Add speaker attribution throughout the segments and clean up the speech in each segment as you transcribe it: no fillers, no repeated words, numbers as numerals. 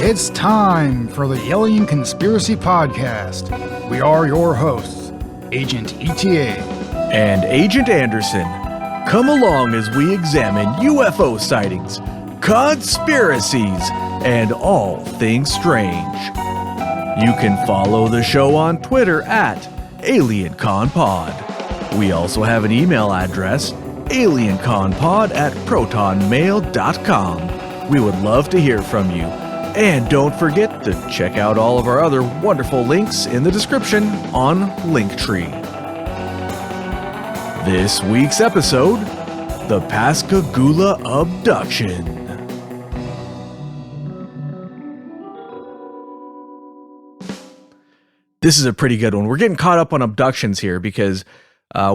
Speaker 1: It's time for the Alien Conspiracy Podcast. We are your hosts, Agent ETA
Speaker 2: and Agent Anderson. Come along as we examine UFO sightings, conspiracies, and all things strange. You can follow the show on Twitter at AlienConPod. We also have an email address, alienconpod@protonmail.com. We would love to hear from you. And don't forget to check out all of our other wonderful links in the description on Linktree. This week's episode, the Pascagoula Abduction. This is a pretty good one. We're getting caught up on abductions here because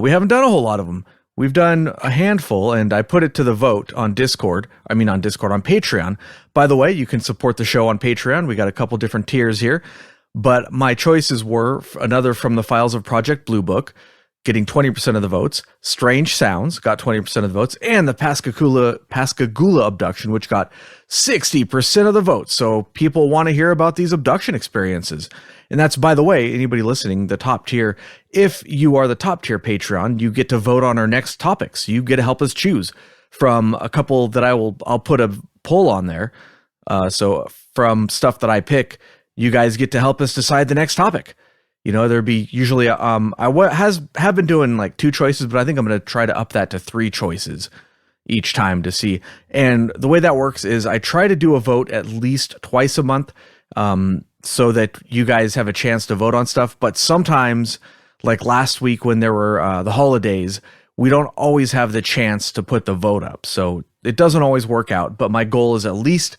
Speaker 2: we haven't done a whole lot of them. We've done a handful, and I put it to the vote on Discord. On Patreon. By the way, you can support the show on Patreon. We got a couple different tiers here, but my choices were another from the files of Project Blue Book, getting 20% of the votes. Strange Sounds got 20% of the votes, and the Pascagoula Abduction, which got 60% of the votes. So people want to hear about these abduction experiences. And that's, by the way, anybody listening, the top tier. If you are the top tier Patreon, you get to vote on our next topics. You get to help us choose from a couple that I'll put a poll on there. So from stuff that I pick, you guys get to help us decide the next topic. You know, there'd be usually have been doing like 2 choices, but I think I'm going to try to up that to 3 choices each time to see. And the way that works is I try to do a vote at least twice a month. So that you guys have a chance to vote on stuff. But sometimes, like last week when there were the holidays, we don't always have the chance to put the vote up. So it doesn't always work out. But my goal is at least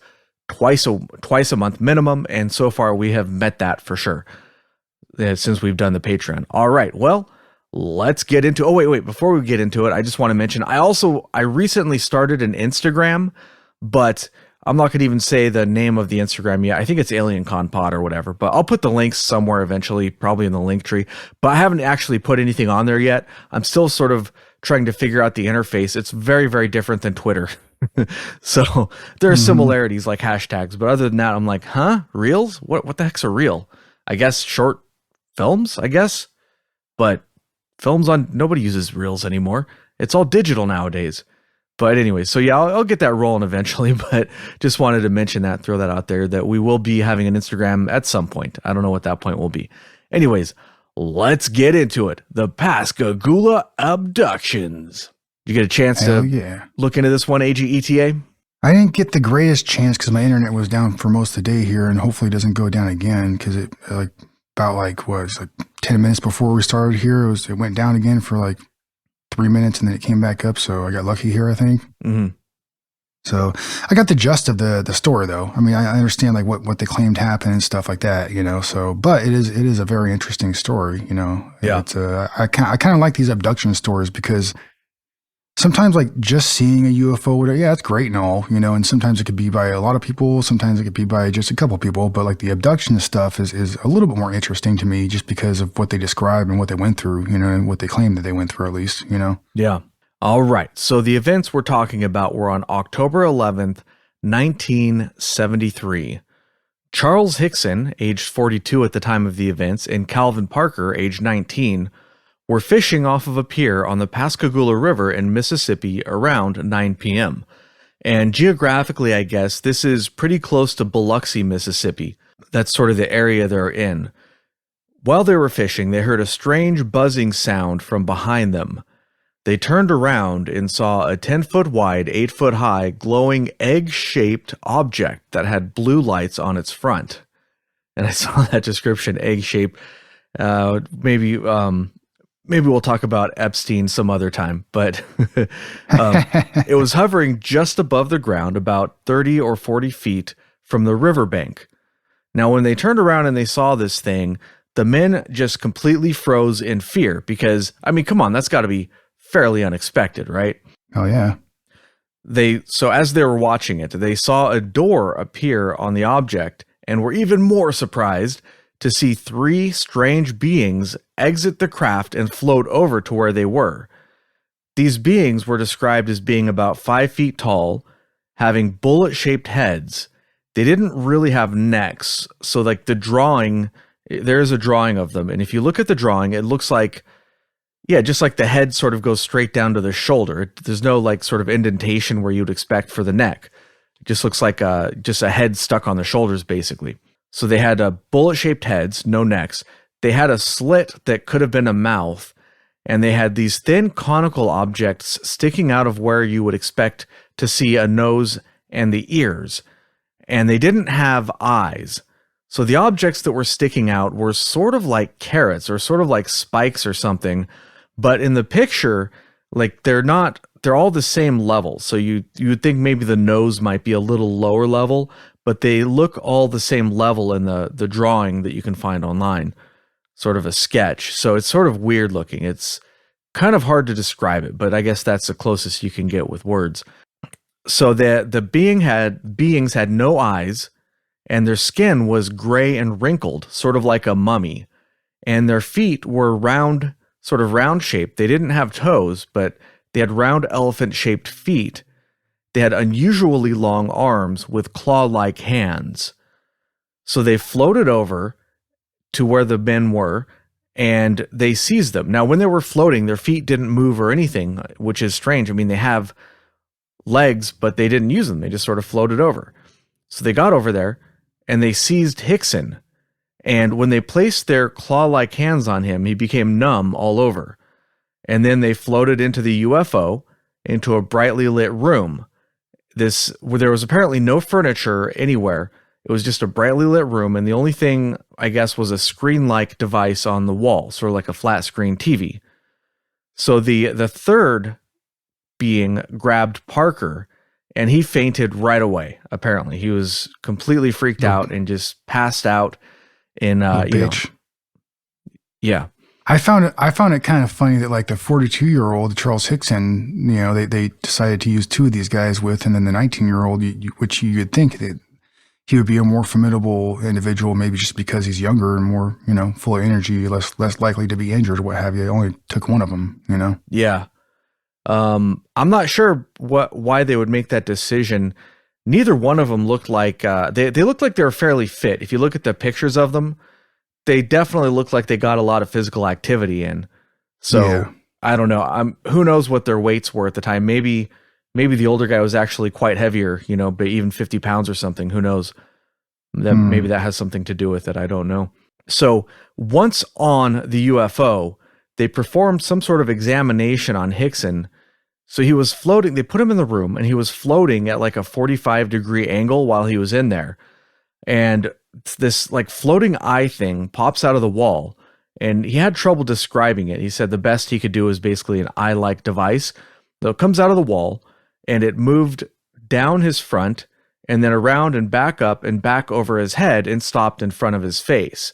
Speaker 2: twice a month minimum. And so far we have met that for sure since we've done the Patreon. All right. Well, let's get into. Oh, wait. Before we get into it, I just want to mention I recently started an Instagram, but I'm not going to even say the name of the Instagram yet. I think it's AlienConPod or whatever, but I'll put the links somewhere eventually, probably in the link tree. But I haven't actually put anything on there yet. I'm still sort of trying to figure out the interface. It's very, very different than Twitter. So there are similarities like hashtags, but other than that, I'm like, reels? What the heck's a reel? I guess short films, I guess. But nobody uses reels anymore. It's all digital nowadays. But anyway, so yeah, I'll get that rolling eventually, but just wanted to mention that, throw that out there, that we will be having an Instagram at some point. I don't know what that point will be. Anyways, let's get into it. The Pascagoula Abductions. You get a chance to look into this one, AGETA?
Speaker 1: I didn't get the greatest chance because my internet was down for most of the day here, and hopefully it doesn't go down again because it about 10 minutes before we started here, it went down again for 3 minutes and then it came back up. So I got lucky here, I think. Mm-hmm. So I got the gist of the story though. I mean, I understand what they claimed happened and stuff like that, so, but it is a very interesting story, Yeah. It's I kind of like these abduction stories because sometimes just seeing a UFO, whatever, yeah, it's great and all, and sometimes it could be by a lot of people. Sometimes it could be by just a couple of people, but the abduction stuff is a little bit more interesting to me just because of what they describe and what they went through, and what they claim that they went through at least,
Speaker 2: Yeah. All right. So the events we're talking about were on October 11th, 1973. Charles Hickson, aged 42 at the time of the events, and Calvin Parker, aged 19, were fishing off of a pier on the Pascagoula River in Mississippi around 9 p.m. And geographically, I guess, this is pretty close to Biloxi, Mississippi. That's sort of the area they're in. While they were fishing, they heard a strange buzzing sound from behind them. They turned around and saw a 10-foot wide, 8-foot high, glowing egg-shaped object that had blue lights on its front. And I saw that description, egg-shaped. Maybe we'll talk about Epstein some other time, but it was hovering just above the ground, about 30 or 40 feet from the riverbank. Now, when they turned around and they saw this thing, the men just completely froze in fear because, I mean, come on, that's got to be fairly unexpected, right?
Speaker 1: Oh, yeah.
Speaker 2: So as they were watching it, they saw a door appear on the object and were even more surprised to see 3 strange beings exit the craft and float over to where they were. these beings were described as being about 5 feet tall, having bullet-shaped heads. They didn't really have necks. So like the drawing, there is a drawing of them. And if you look at the drawing, it looks like, yeah, just like the head sort of goes straight down to the shoulder. There's no like sort of indentation where you'd expect for the neck. It just looks like just a head stuck on the shoulders, basically. So they had bullet-shaped heads, no necks. They had a slit that could have been a mouth, and they had these thin conical objects sticking out of where you would expect to see a nose and the ears. And they didn't have eyes. So the objects that were sticking out were sort of like carrots or sort of like spikes or something. But in the picture, like they're all the same level. So you would think maybe the nose might be a little lower level, but they look all the same level in the drawing that you can find online, sort of a sketch. So it's sort of weird looking. It's kind of hard to describe it, but I guess that's the closest you can get with words. So the beings had no eyes, and their skin was gray and wrinkled, sort of like a mummy. And their feet were round, sort of round shaped. They didn't have toes, but they had round elephant-shaped feet. They had unusually long arms with claw-like hands. So they floated over to where the men were, and they seized them. Now, when they were floating, their feet didn't move or anything, which is strange. I mean, they have legs, but they didn't use them. They just sort of floated over. So they got over there, and they seized Hickson. And when they placed their claw-like hands on him, he became numb all over. And then they floated into the UFO, into a brightly lit room. Where there was apparently no furniture anywhere. It was just a brightly lit room, and the only thing, I guess, was a screen-like device on the wall, sort of like a flat screen TV. So the third being grabbed Parker, and he fainted right away. Apparently, he was completely freaked out and just passed out. Yeah.
Speaker 1: I found it kind of funny that like the 42-year-old Charles Hickson, they decided to use two of these guys with, and then the 19-year-old, which you'd think that he would be a more formidable individual, maybe just because he's younger and more, full of energy, less likely to be injured, what have you. It only took one of them,
Speaker 2: Yeah. I'm not sure why they would make that decision. Neither one of them looked like they looked like they were fairly fit. If you look at the pictures of them, they definitely look like they got a lot of physical activity in. So yeah. I don't know. Who knows what their weights were at the time? Maybe the older guy was actually quite heavier, but even 50 pounds or something. Who knows? Maybe that has something to do with it. I don't know. So once on the UFO, they performed some sort of examination on Hickson. So he was floating. They put him in the room, and he was floating at like a 45-degree angle while he was in there. And this like floating eye thing pops out of the wall, and he had trouble describing it. He said the best he could do is basically an eye-like device. So it comes out of the wall, and it moved down his front, and then around and back up and back over his head and stopped in front of his face.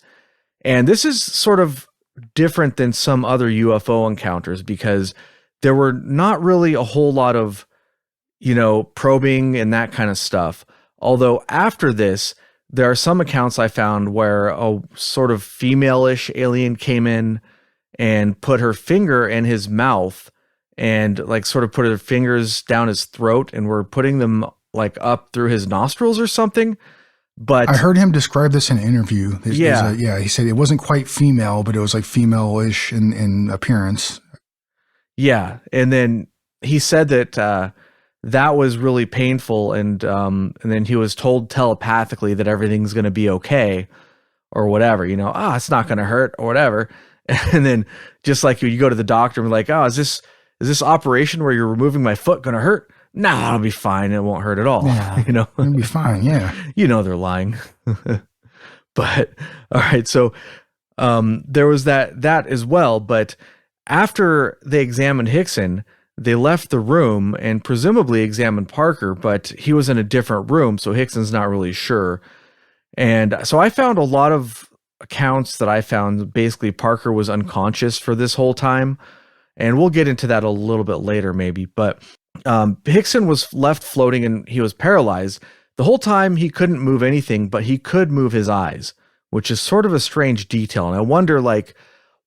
Speaker 2: And this is sort of different than some other UFO encounters because there were not really a whole lot of, probing and that kind of stuff. Although after this, there are some accounts I found where a sort of female-ish alien came in and put her finger in his mouth and like sort of put her fingers down his throat and were putting them like up through his nostrils or something. But
Speaker 1: I heard him describe this in an interview.
Speaker 2: Yeah.
Speaker 1: He said it wasn't quite female, but it was like female-ish in appearance.
Speaker 2: Yeah. And then he said that that was really painful. And then he was told telepathically that everything's going to be okay or whatever, it's not going to hurt or whatever. And then just like you go to the doctor and be like, is this operation where you're removing my foot going to hurt? Nah, it'll be fine. It won't hurt at all.
Speaker 1: Yeah, it'll be fine. Yeah.
Speaker 2: They're lying. But all right. So there was that as well. But after they examined Hickson, they left the room and presumably examined Parker, but he was in a different room. So Hickson's not really sure. And so I found a lot of accounts that I found basically Parker was unconscious for this whole time. And we'll get into that a little bit later, maybe. But Hickson was left floating and he was paralyzed. The whole time he couldn't move anything, but he could move his eyes, which is sort of a strange detail. And I wonder,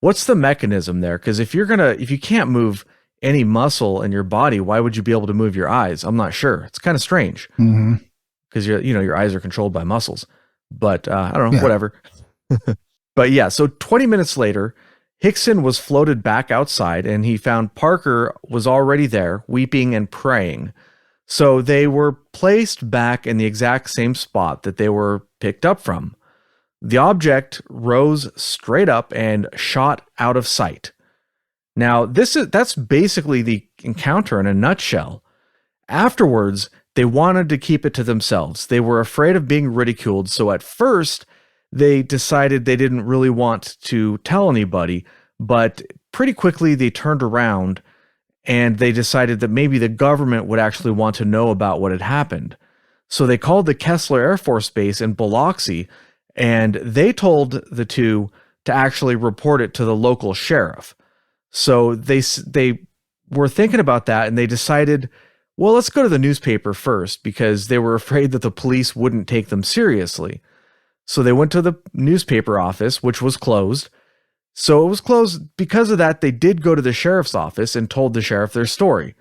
Speaker 2: what's the mechanism there? Because if you can't move any muscle in your body, why would you be able to move your eyes? I'm not sure. It's kind of strange
Speaker 1: Mm-hmm.
Speaker 2: because your eyes are controlled by muscles. But I don't know,
Speaker 1: Yeah.
Speaker 2: whatever. But yeah, so 20 minutes later, Hickson was floated back outside and he found Parker was already there, weeping and praying. So they were placed back in the exact same spot that they were picked up from. The object rose straight up and shot out of sight. Now, that's basically the encounter in a nutshell. Afterwards, they wanted to keep it to themselves. They were afraid of being ridiculed, so at first, they decided they didn't really want to tell anybody, but pretty quickly they turned around and they decided that maybe the government would actually want to know about what had happened. So they called the Kessler Air Force Base in Biloxi, and they told the two to actually report it to the local sheriff. So they were thinking about that, and they decided, well, let's go to the newspaper first, because they were afraid that the police wouldn't take them seriously. So they went to the newspaper office, which was closed. So it was closed. Because of that, they did go to the sheriff's office and told the sheriff their story.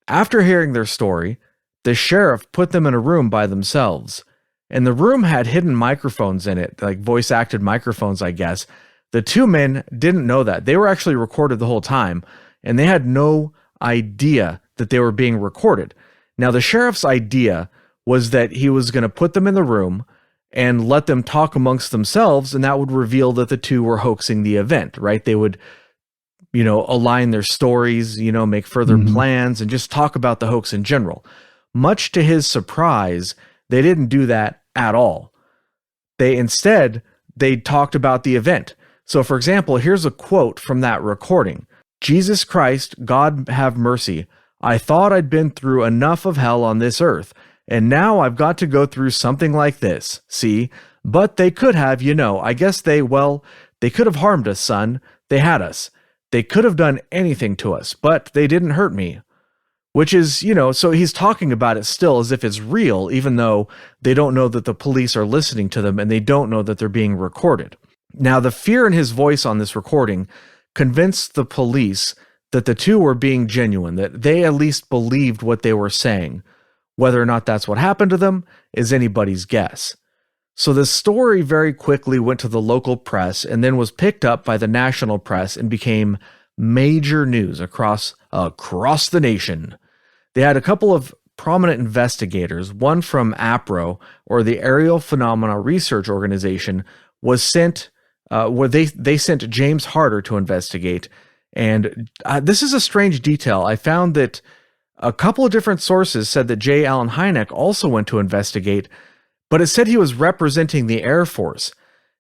Speaker 2: After hearing their story, the sheriff put them in a room by themselves. And the room had hidden microphones in it, like voice-acted microphones, I guess. The two men didn't know that. They were actually recorded the whole time, and they had no idea that they were being recorded. Now, the sheriff's idea was that he was going to put them in the room and let them talk amongst themselves, and that would reveal that the two were hoaxing the event, right? They would, align their stories, make further plans, and just talk about the hoax in general. Much to his surprise, they didn't do that at all. They talked about the event. So, for example, here's a quote from that recording. "Jesus Christ, God have mercy. I thought I'd been through enough of hell on this earth, and now I've got to go through something like this. See? But they could have, I guess they could have harmed us, son. They had us. They could have done anything to us, but they didn't hurt me." Which is, so he's talking about it still as if it's real, even though they don't know that the police are listening to them and they don't know that they're being recorded. Now, the fear in his voice on this recording convinced the police that the two were being genuine, that they at least believed what they were saying. Whether or not that's what happened to them is anybody's guess. So the story very quickly went to the local press and then was picked up by the national press and became major news across the nation. They had a couple of prominent investigators, one from APRO, or the Aerial Phenomena Research Organization, was sent, where they sent James Harder to investigate. And this is a strange detail. I found that a couple of different sources said that J. Allen Hynek also went to investigate, but it said he was representing the Air Force.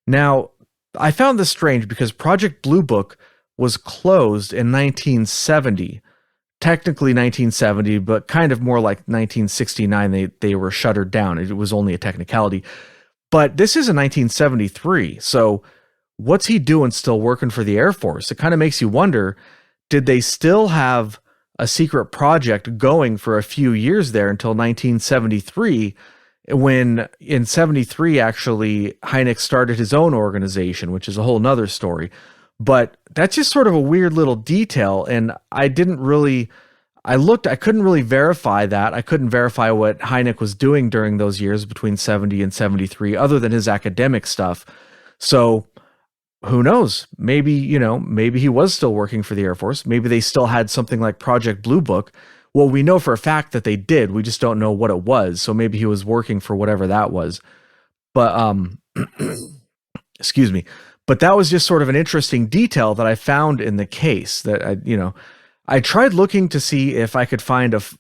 Speaker 2: Now, I found this strange because Project Blue Book was closed in 1970. Technically 1970, but kind of more like 1969. They were shuttered down. It was only a technicality. But this is in 1973. So what's he doing still working for the Air Force? It kind of makes you wonder, did they still have a secret project going for a few years there until 1973, when in 73, actually, Hynek started his own organization, which is a whole nother story. But that's just sort of a weird little detail, and I couldn't really verify that. I couldn't verify what Hynek was doing during those years between 70 and 73, other than his academic stuff. So who knows? Maybe, maybe he was still working for the Air Force. Maybe they still had something like Project Blue Book. Well, we know for a fact that they did. We just don't know what it was. So maybe he was working for whatever that was. But, excuse me. But that was just sort of an interesting detail that I found in the case that I tried looking to see if I could find the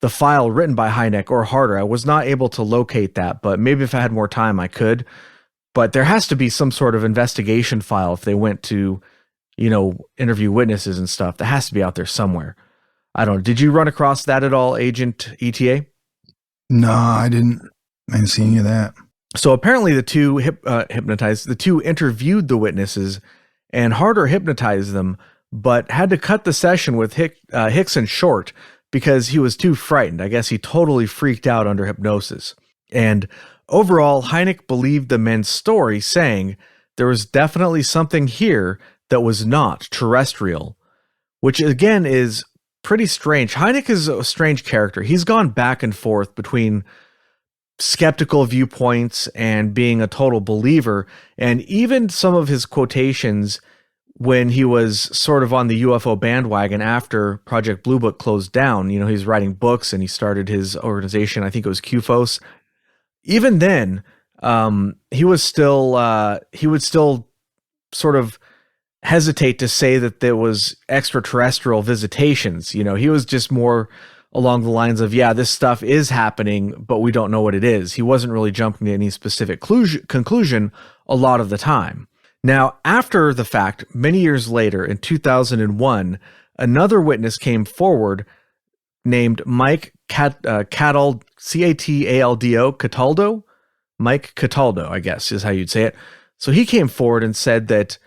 Speaker 2: file written by Hynek or Harder. I was not able to locate that, but maybe if I had more time, I could. But there has to be some sort of investigation file if they went to, interview witnesses and stuff. That has to be out there somewhere. I don't know. Did you run across that at all, Agent ETA?
Speaker 1: No, I didn't see any of that.
Speaker 2: So apparently the two interviewed the witnesses, and Harder hypnotized them, but had to cut the session with Hickson short because he was too frightened. I guess he totally freaked out under hypnosis. And overall, Hynek believed the men's story, saying there was definitely something here that was not terrestrial. which again is pretty strange. Hynek is a strange character. He's gone back and forth between skeptical viewpoints and being a total believer. And even some of his quotations when he was sort of on the UFO bandwagon after Project Blue Book closed down, you know, he's writing books and he started his organization. I think it was QFOS. Even then, he would still sort of hesitate to say that there was extraterrestrial visitations. You know, he was just more along the lines of, yeah, this stuff is happening, but we don't know what it is. He wasn't really jumping to any specific conclusion a lot of the time. Now, after the fact, many years later, in 2001, another witness came forward named Mike Cataldo, Cataldo? Mike Cataldo, I guess is how you'd say it. So he came forward and said that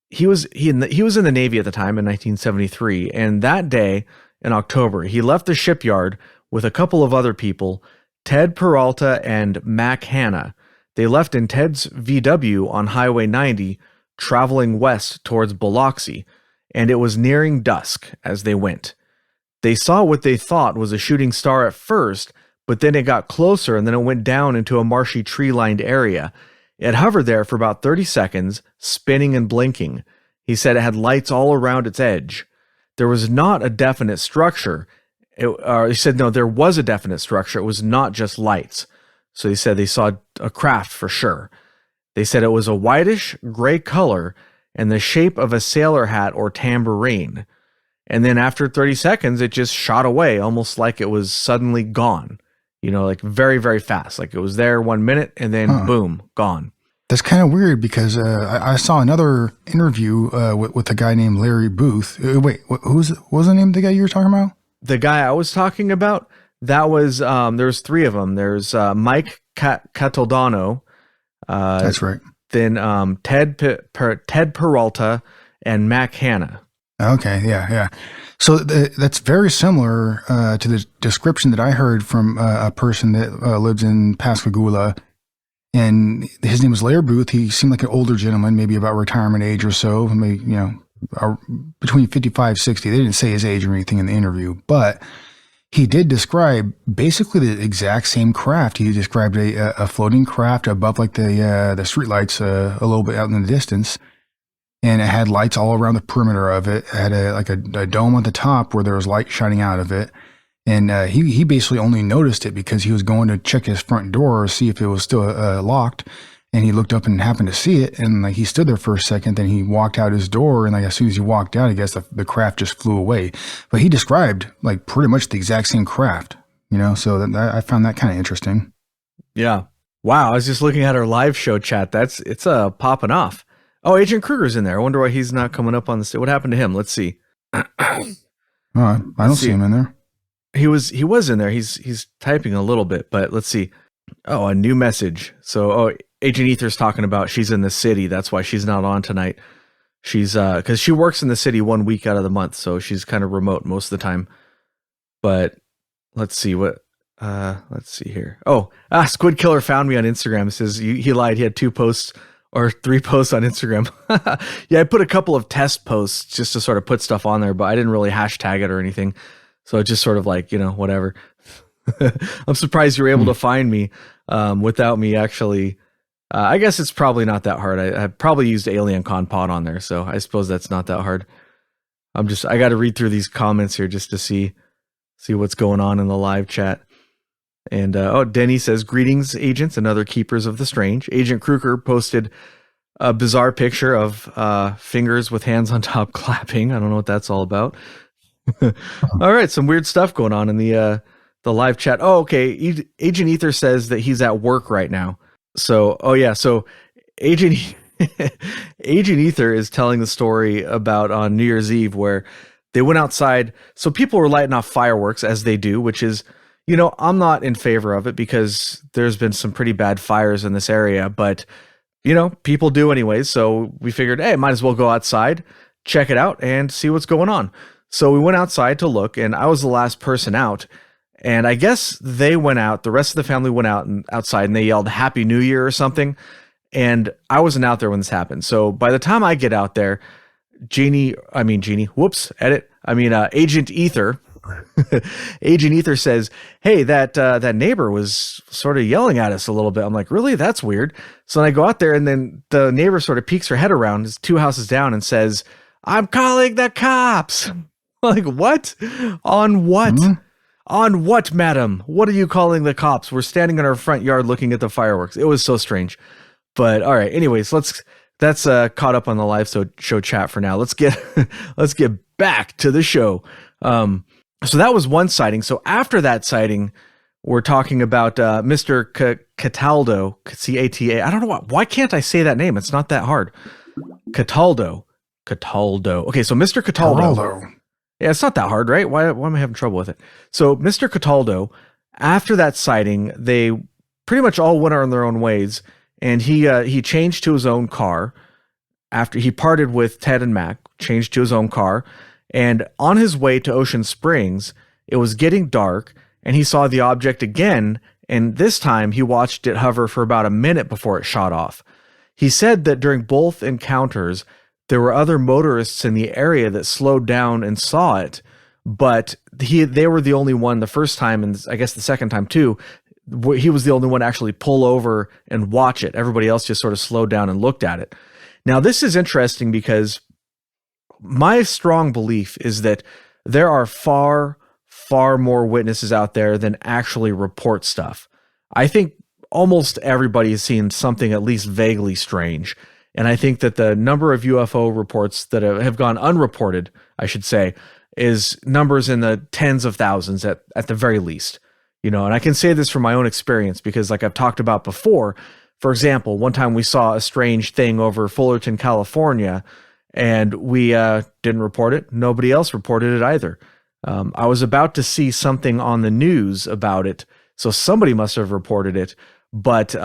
Speaker 2: he was in the Navy at the time in 1973, and that day in October, he left the shipyard with a couple of other people, Ted Peralta and Mac Hanna. They left in Ted's VW on Highway 90, traveling west towards Biloxi, and it was nearing dusk as they went. They saw what they thought was a shooting star at first, but then it got closer and then it went down into a marshy tree-lined area. It hovered there for about 30 seconds, spinning and blinking. He said it had lights all around its edge. There was not a definite structure. He said, no, there was a definite structure. It was not just lights. So he said they saw a craft for sure. They said it was a whitish gray color and the shape of a sailor hat or tambourine. And then after 30 seconds, it just shot away, almost like it was suddenly gone. You know, like very, very fast. Like it was there 1 minute and then boom, gone.
Speaker 1: That's kind of weird because I saw another interview with a guy named Larry Booth. Wait, what was the name of the guy you were talking about?
Speaker 2: The guy I was talking about, that was, there's three of them. There's Mike Cataldo.
Speaker 1: That's right.
Speaker 2: Then Ted Peralta and Mac Hanna.
Speaker 1: Okay, yeah. So that's very similar to the description that I heard from a person that lives in Pascagoula, and his name was Larry Booth. He seemed like an older gentleman, maybe about retirement age or so, maybe, you know, between 55, 60. They didn't say his age or anything in the interview, but he did describe basically the exact same craft. He described a floating craft above like the streetlights a little bit out in the distance. And it had lights all around the perimeter of it. It had a dome at the top where there was light shining out of it. And he basically only noticed it because he was going to check his front door or see if it was still locked. And he looked up and happened to see it. And like he stood there for a second. Then he walked out his door. And like as soon as he walked out, I guess the craft just flew away. But he described like pretty much the exact same craft. You know, so I found that kind of interesting.
Speaker 2: Yeah. Wow. I was just looking at our live show chat. It's popping off. Oh, Agent Kruger's in there. I wonder why he's not coming up on the stage. What happened to him? Let's see.
Speaker 1: I don't see him in there.
Speaker 2: He was in there. He's typing a little bit, but let's see. Oh, a new message. So, Agent Ether's talking about she's in the city. That's why she's not on tonight. She's because she works in the city 1 week out of the month, so she's kind of remote most of the time. But let's see what. Let's see here. Oh, Squid Killer found me on Instagram. It says he lied. He had 2 posts. Or 3 posts on Instagram. Yeah, I put a couple of test posts just to sort of put stuff on there, but I didn't really hashtag it or anything. So it's just sort of like, you know, whatever. I'm surprised you were able to find me without me actually. I guess it's probably not that hard. I probably used Alien Con Pod on there, so I suppose that's not that hard. I got to read through these comments here just to see what's going on in the live chat. And Denny says, greetings, agents and other keepers of the strange. Agent Kruger posted a bizarre picture of fingers with hands on top clapping. I don't know what that's all about. All right, some weird stuff going on in the live chat. Oh, okay. Agent Ether says that he's at work right now. So, so Agent Ether is telling the story about on New Year's Eve where they went outside. So people were lighting off fireworks as they do, which is, you know, I'm not in favor of it because there's been some pretty bad fires in this area, but, you know, people do anyways. So we figured, hey, might as well go outside, check it out, and see what's going on. So we went outside to look, and I was the last person out. And I guess they went out, the rest of the family went out and outside, and they yelled Happy New Year or something. And I wasn't out there when this happened. So by the time I get out there, Agent Ether. Agent Ether says, "Hey, that neighbor was sort of yelling at us a little bit." I'm like, "Really? That's weird." So then I go out there, and then the neighbor sort of peeks her head around, is 2 houses down, and says, "I'm calling the cops." I'm like, what? On what? On what, madam? What are you calling the cops? We're standing in our front yard looking at the fireworks. It was so strange. But all right. Anyways, that's caught up on the live show chat for now. Let's get back to the show. So that was one sighting. So after that sighting, we're talking about Mr. Cataldo, C-A-T-A. I don't know why can't I say that name? It's not that hard. Cataldo. Okay, so Mr. Cataldo. Yeah, it's not that hard, right? Why am I having trouble with it? So Mr. Cataldo, after that sighting, they pretty much all went on their own ways, and he changed to his own car after he parted with Ted and Mac, changed to his own car, and on his way to Ocean Springs, it was getting dark, and he saw the object again, and this time he watched it hover for about a minute before it shot off. He said that during both encounters, there were other motorists in the area that slowed down and saw it, but they were the only one the first time, and I guess the second time too, he was the only one to actually pull over and watch it. Everybody else just sort of slowed down and looked at it. Now, this is interesting because my strong belief is that there are far, far more witnesses out there than actually report stuff. I think almost everybody has seen something at least vaguely strange. And I think that the number of UFO reports that have gone unreported, I should say, is numbers in the tens of thousands at the very least. And I can say this from my own experience because, like I've talked about before, for example, one time we saw a strange thing over Fullerton, California, and we didn't report it. Nobody else reported it either. I was about to see something on the news about it, so somebody must have reported it. But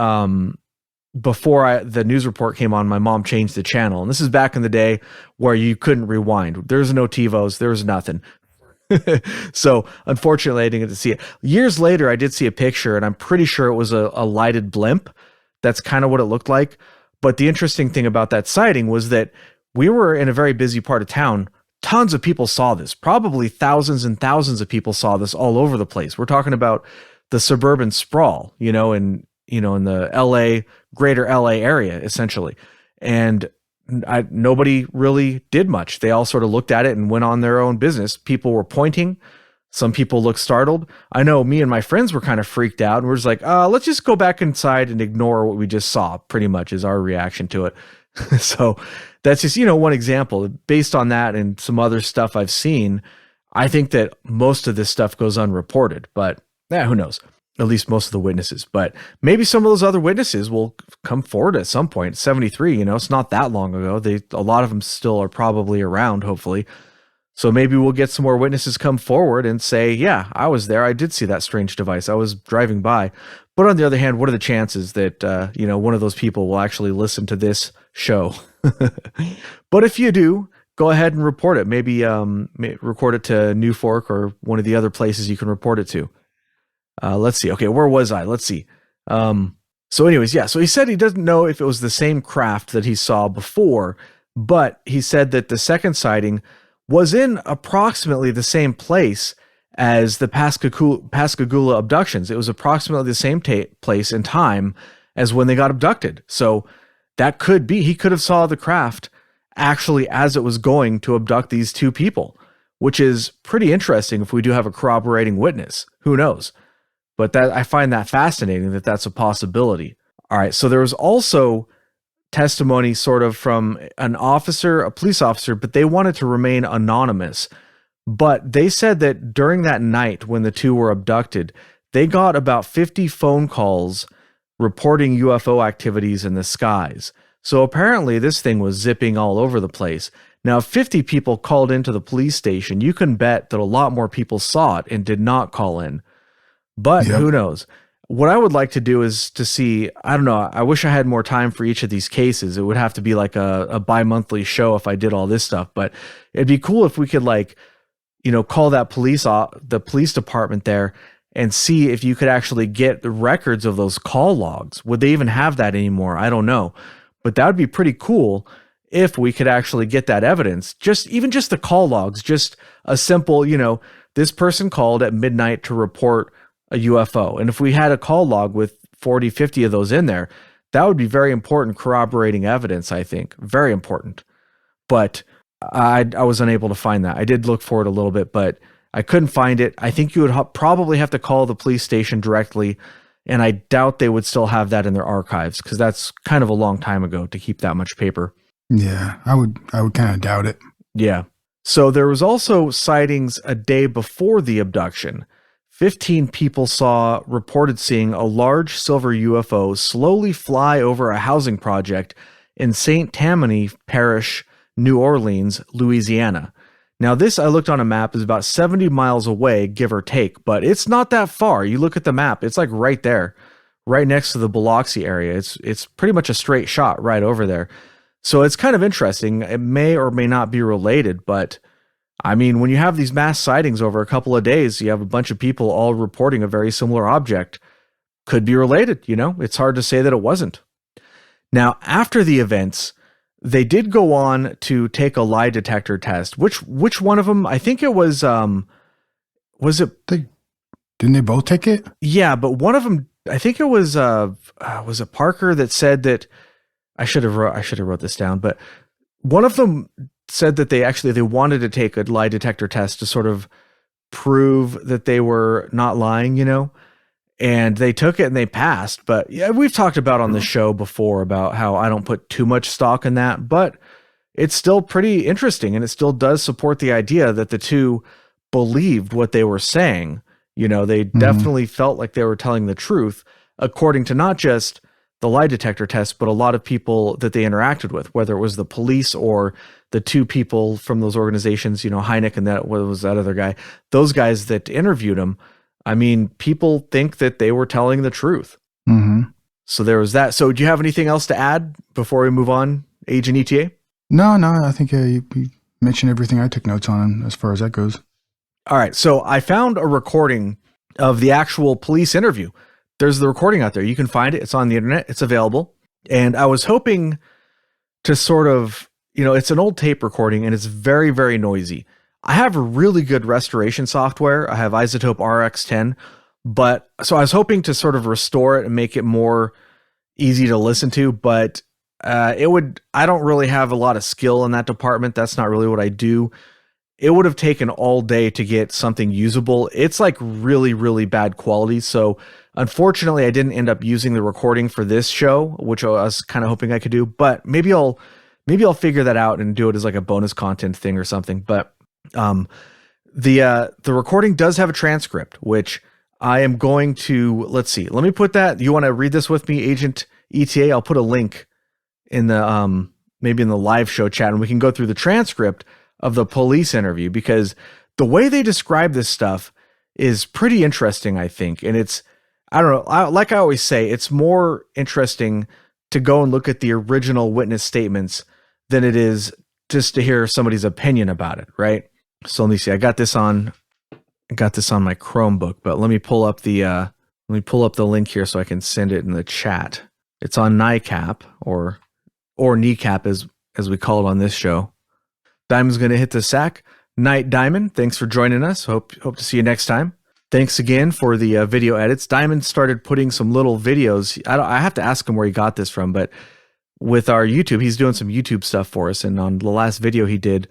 Speaker 2: before the news report came on, my mom changed the channel. And this is back in the day where you couldn't rewind. There's no TiVos. There was nothing. So unfortunately, I didn't get to see it. Years later, I did see a picture, and I'm pretty sure it was a lighted blimp. That's kind of what it looked like. But the interesting thing about that sighting was that we were in a very busy part of town. Tons of people saw this. Probably thousands and thousands of people saw this all over the place. We're talking about the suburban sprawl, in the LA, greater LA area, essentially. And nobody really did much. They all sort of looked at it and went on their own business. People were pointing. Some people looked startled. I know me and my friends were kind of freaked out, and we're just like, let's just go back inside and ignore what we just saw, pretty much is our reaction to it. So that's just, one example. Based on that and some other stuff I've seen, I think that most of this stuff goes unreported, but who knows? At least most of the witnesses. But maybe some of those other witnesses will come forward at some point. 73, it's not that long ago. A lot of them still are probably around, hopefully. So maybe we'll get some more witnesses come forward and say, yeah, I was there. I did see that strange device. I was driving by. But on the other hand, what are the chances that, one of those people will actually listen to this show? But if you do, go ahead and report it. Maybe record it to New Fork or one of the other places you can report it to. Let's see. Okay, where was I? Let's see. So anyways, yeah. So he said he doesn't know if it was the same craft that he saw before, but he said that the second sighting was in approximately the same place as the Pascagoula abductions. It was approximately the same place and time as when they got abducted. So that could be, he could have saw the craft actually as it was going to abduct these two people, which is pretty interesting if we do have a corroborating witness. Who knows? But that, I find that fascinating that that's a possibility. All right, so there was also testimony sort of from an officer, a police officer, but they wanted to remain anonymous. But they said that during that night when the two were abducted, they got about 50 phone calls reporting UFO activities in the skies. So apparently this thing was zipping all over the place. Now, if 50 people called into the police station, you can bet that a lot more people saw it and did not call in. But Who knows? What I would like to do is to see, I don't know, I wish I had more time for each of these cases. It would have to be like a bi-monthly show if I did all this stuff. But it'd be cool if we could call that the police department there and see if you could actually get the records of those call logs. Would they even have that anymore? I don't know. But that would be pretty cool if we could actually get that evidence, even just the call logs, just a simple, this person called at midnight to report a UFO. And if we had a call log with 40, 50 of those in there, that would be very important corroborating evidence, I think. Very important. But I was unable to find that. I did look for it a little bit, but I couldn't find it. I think you would probably have to call the police station directly, and I doubt they would still have that in their archives, because that's kind of a long time ago to keep that much paper.
Speaker 1: Yeah, I would kind of doubt it.
Speaker 2: Yeah. So there was also sightings a day before the abduction. 15 people reported seeing a large silver UFO slowly fly over a housing project in St. Tammany Parish, New Orleans, Louisiana. Now this, I looked on a map, is about 70 miles away, give or take, but it's not that far. You look at the map, it's like right there, right next to the Biloxi area. It's pretty much a straight shot right over there. So it's kind of interesting. It may or may not be related, but I mean, when you have these mass sightings over a couple of days, you have a bunch of people all reporting a very similar object. Could be related, It's hard to say that it wasn't. Now, after the events, they did go on to take a lie detector test. Which one of them? I think it was it?
Speaker 1: Didn't they both take it?
Speaker 2: Yeah, but one of them, I think it was it Parker that said that. I should have wrote this down, but one of them said that they wanted to take a lie detector test to sort of prove that they were not lying, and they took it and they passed. But yeah, we've talked about on the show before about how I don't put too much stock in that, but it's still pretty interesting, and it still does support the idea that the two believed what they were saying. They definitely felt like they were telling the truth, according to not just the lie detector test, but a lot of people that they interacted with, whether it was the police or the two people from those organizations, Hynek and what was that other guy, those guys that interviewed him. I mean, people think that they were telling the truth.
Speaker 1: Mm-hmm.
Speaker 2: So there was that. So do you have anything else to add before we move on, Agent ETA?
Speaker 1: No, I think you mentioned everything I took notes on as far as that goes.
Speaker 2: All right. So I found a recording of the actual police interview. There's the recording out there. You can find it. It's on the internet. It's available. And I was hoping to sort of, it's an old tape recording and it's very, very noisy. I have a really good restoration software. I have Isotope RX10, but so I was hoping to sort of restore it and make it more easy to listen to, but I don't really have a lot of skill in that department. That's not really what I do. It would have taken all day to get something usable. It's like really, really bad quality. So unfortunately, I didn't end up using the recording for this show, which I was kind of hoping I could do, but maybe I'll figure that out and do it as like a bonus content thing or something. But the recording does have a transcript, which I am going to, let's see. Let me put that. You want to read this with me, Agent ETA? I'll put a link in the maybe in the live show chat, and we can go through the transcript of the police interview, because the way they describe this stuff is pretty interesting, I think. And it's, I don't know, like I always say, it's more interesting to go and look at the original witness statements than it is just to hear somebody's opinion about it, right? So let me see. I got this on my Chromebook, but let me pull up the link here so I can send it in the chat. It's on NICAP or kneecap as we call it on this show. Diamond's going to hit the sack. Night Diamond, thanks for joining us. Hope to see you next time. Thanks again for the video edits. Diamond started putting some little videos. I have to ask him where he got this from, but with our YouTube, he's doing some YouTube stuff for us. And on the last video he did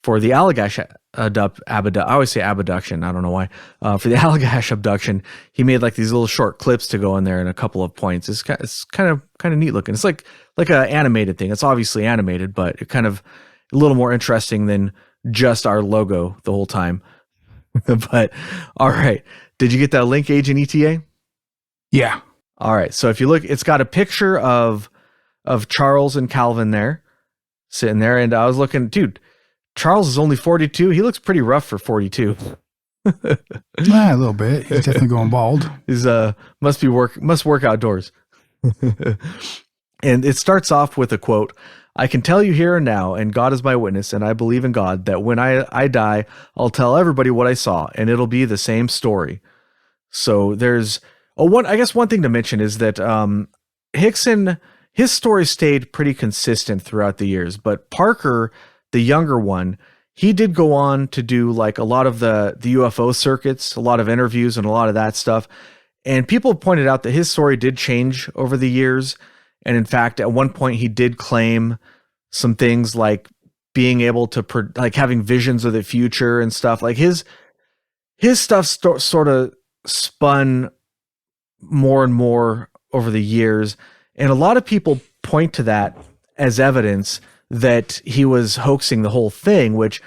Speaker 2: for the Allagash abduction, I always say abduction, I don't know why. For the Allagash abduction, he made like these little short clips to go in there in a couple of points. It's kind of neat looking. It's like an animated thing. It's obviously animated, but it kind of a little more interesting than just our logo the whole time. But all right, did you get that link, Agent ETA?
Speaker 1: Yeah.
Speaker 2: All right, so if you look, it's got a picture of Charles and Calvin there sitting there, and I was looking, dude, Charles is only 42. He looks pretty rough for 42.
Speaker 1: A little bit. He's definitely going bald.
Speaker 2: He's must work outdoors. And it starts off with a quote: "I can tell you here and now, and God is my witness, and I believe in God, that when I die, I'll tell everybody what I saw, and it'll be the same story." So there's one thing to mention is that Hickson, his story stayed pretty consistent throughout the years. But Parker, the younger one, he did go on to do like a lot of the UFO circuits, a lot of interviews and a lot of that stuff. And people pointed out that his story did change over the years. And in fact, at one point he did claim some things like being able to like having visions of the future and stuff. Like his stuff sort of spun more and more over the years. And a lot of people point to that as evidence that he was hoaxing the whole thing, which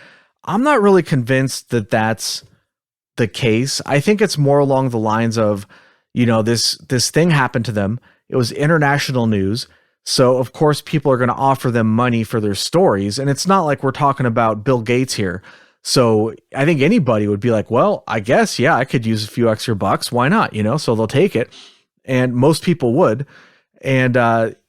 Speaker 2: I'm not really convinced that that's the case. I think it's more along the lines of, this thing happened to them. It was international news. So of course people are going to offer them money for their stories. And it's not like we're talking about Bill Gates here. So I think anybody would be like, well, I guess, yeah, I could use a few extra bucks. Why not? So they'll take it. And most people would. And,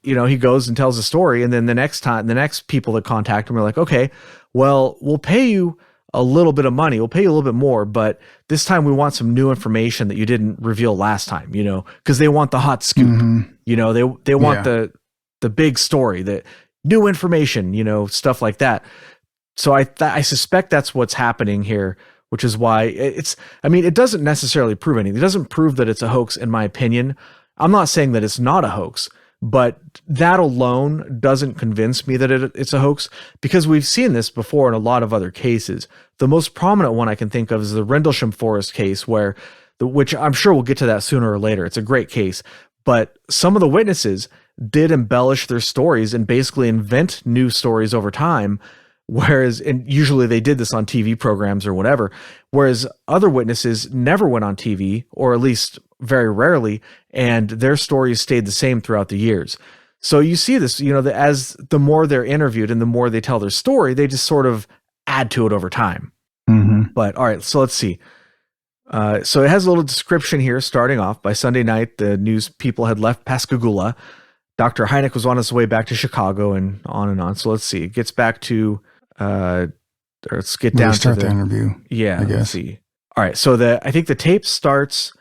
Speaker 2: he goes and tells a story. And then the next people that contact him are like, okay, well, we'll pay you a little bit of money. We'll pay you a little bit more, but this time we want some new information that you didn't reveal last time, because they want the hot scoop, they want the big story, the new information, stuff like that. So I suspect that's what's happening here, which is why it doesn't necessarily prove anything. It doesn't prove that it's a hoax, in my opinion. I'm not saying that it's not a hoax, but that alone doesn't convince me that it's a hoax, because we've seen this before in a lot of other cases. The most prominent one I can think of is the Rendlesham Forest case, which I'm sure we'll get to that sooner or later. It's a great case, but some of the witnesses did embellish their stories and basically invent new stories over time. And usually they did this on TV programs or whatever, whereas other witnesses never went on TV, or at least very rarely, and their stories stayed the same throughout the years. So you see this, as the more they're interviewed and the more they tell their story, they just sort of add to it over time.
Speaker 1: Mm-hmm.
Speaker 2: But all right, so let's see. So it has a little description here starting off. By Sunday night, the news people had left Pascagoula. Dr. Hynek was on his way back to Chicago, and on and on. So let's see. It gets back to let's get down to the
Speaker 1: interview.
Speaker 2: Yeah,
Speaker 1: I guess.
Speaker 2: Let's see. All right, so I think the tape starts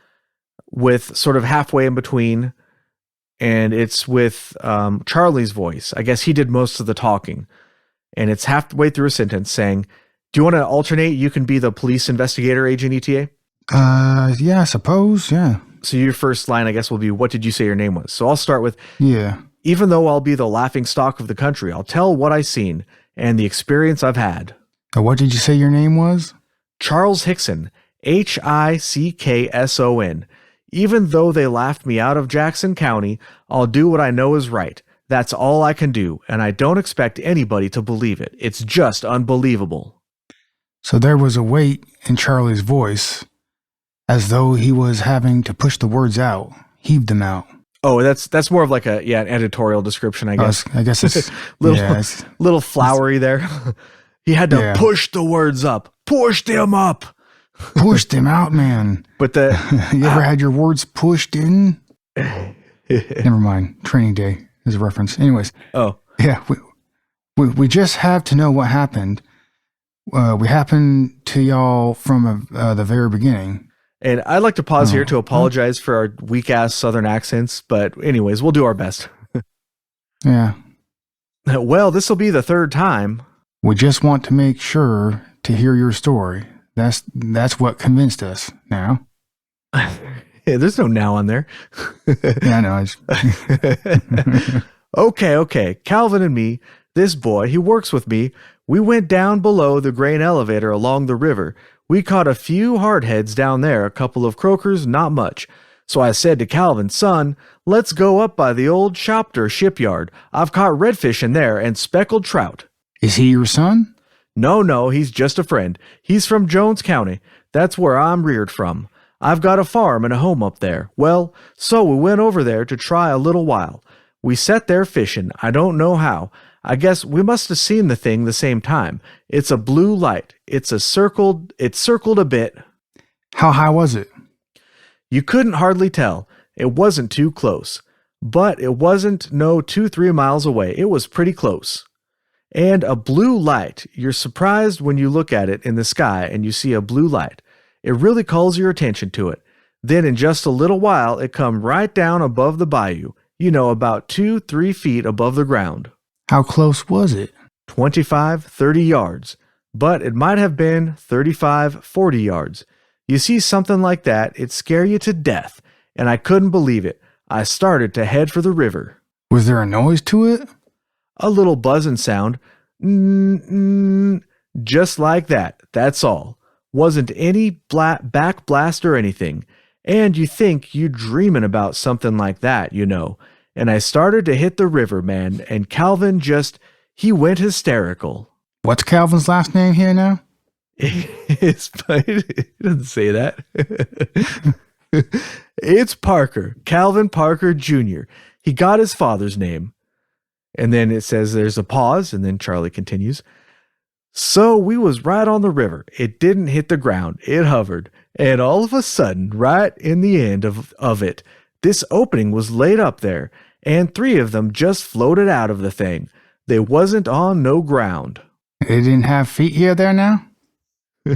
Speaker 2: with sort of halfway in between, and it's with Charlie's voice. I guess he did most of the talking, and it's halfway through a sentence saying, "Do you want to alternate? You can be the police investigator, Agent ETA."
Speaker 1: Yeah, I suppose. Yeah.
Speaker 2: So your first line, I guess, will be, "What did you say your name was?" So I'll start with,
Speaker 1: yeah.
Speaker 2: "Even though I'll be the laughing stock of the country, I'll tell what I've seen and the experience I've had."
Speaker 1: What did you say your name was?
Speaker 2: Charles Hickson, Hickson. Even though they laughed me out of Jackson County, I'll do what I know is right. That's all I can do, and I don't expect anybody to believe it. It's just unbelievable.
Speaker 1: So there was a weight in Charlie's voice, as though he was having to push the words out, heave them out.
Speaker 2: Oh, that's more of like an editorial description, I guess.
Speaker 1: I guess it's
Speaker 2: little flowery there. He had to push the words up. Push them up.
Speaker 1: Push them out, man.
Speaker 2: But
Speaker 1: you ever had your words pushed in? Never mind. Training Day is a reference. Anyways.
Speaker 2: Oh.
Speaker 1: Yeah. We just have to know what happened. We happened to y'all from the very beginning.
Speaker 2: And I'd like to pause here to apologize for our weak-ass Southern accents. But anyways, we'll do our best.
Speaker 1: Yeah.
Speaker 2: Well, this will be the third time.
Speaker 1: We just want to make sure to hear your story. That's what convinced us now.
Speaker 2: Yeah, there's no now on there.
Speaker 1: Yeah, I know.
Speaker 2: Okay. Calvin and me, this boy, he works with me. We went down below the grain elevator along the river. We caught a few hardheads down there, a couple of croakers, not much. So I said to Calvin, son, let's go up by the old Shopter shipyard. I've caught redfish in there and speckled trout.
Speaker 1: Is he your son?
Speaker 2: No, he's just a friend. He's from Jones County. That's where I'm reared from. I've got a farm and a home up there. Well, so we went over there to try a little while. We sat there fishing. I don't know how. I guess we must have seen the thing the same time. It's a blue light. It circled a bit.
Speaker 1: How high was it?
Speaker 2: You couldn't hardly tell. It wasn't too close. But it wasn't 2-3 miles away. It was pretty close. And a blue light. You're surprised when you look at it in the sky and you see a blue light. It really calls your attention to it. Then in just a little while, it come right down above the bayou. about 2-3 feet above the ground.
Speaker 1: How close was it?
Speaker 2: 25-30 yards, but it might have been 35-40 yards. You see something like that, it'd scare you to death, and I couldn't believe it. I started to head for the river.
Speaker 1: Was there a noise to it?
Speaker 2: A little buzzing sound. Just like that, that's all. Wasn't any back blast or anything. And you think you're dreaming about something like that, And I started to hit the river, man, and Calvin he went hysterical.
Speaker 1: What's Calvin's last name here now?
Speaker 2: It doesn't say that. It's Parker, Calvin Parker Jr. He got his father's name. And then it says there's a pause, and then Charlie continues. So we was right on the river. It didn't hit the ground. It hovered. And all of a sudden, right in the end of it, this opening was laid up there, and 3 of them just floated out of the thing. They wasn't on no ground.
Speaker 1: They didn't have feet here there now?
Speaker 2: No,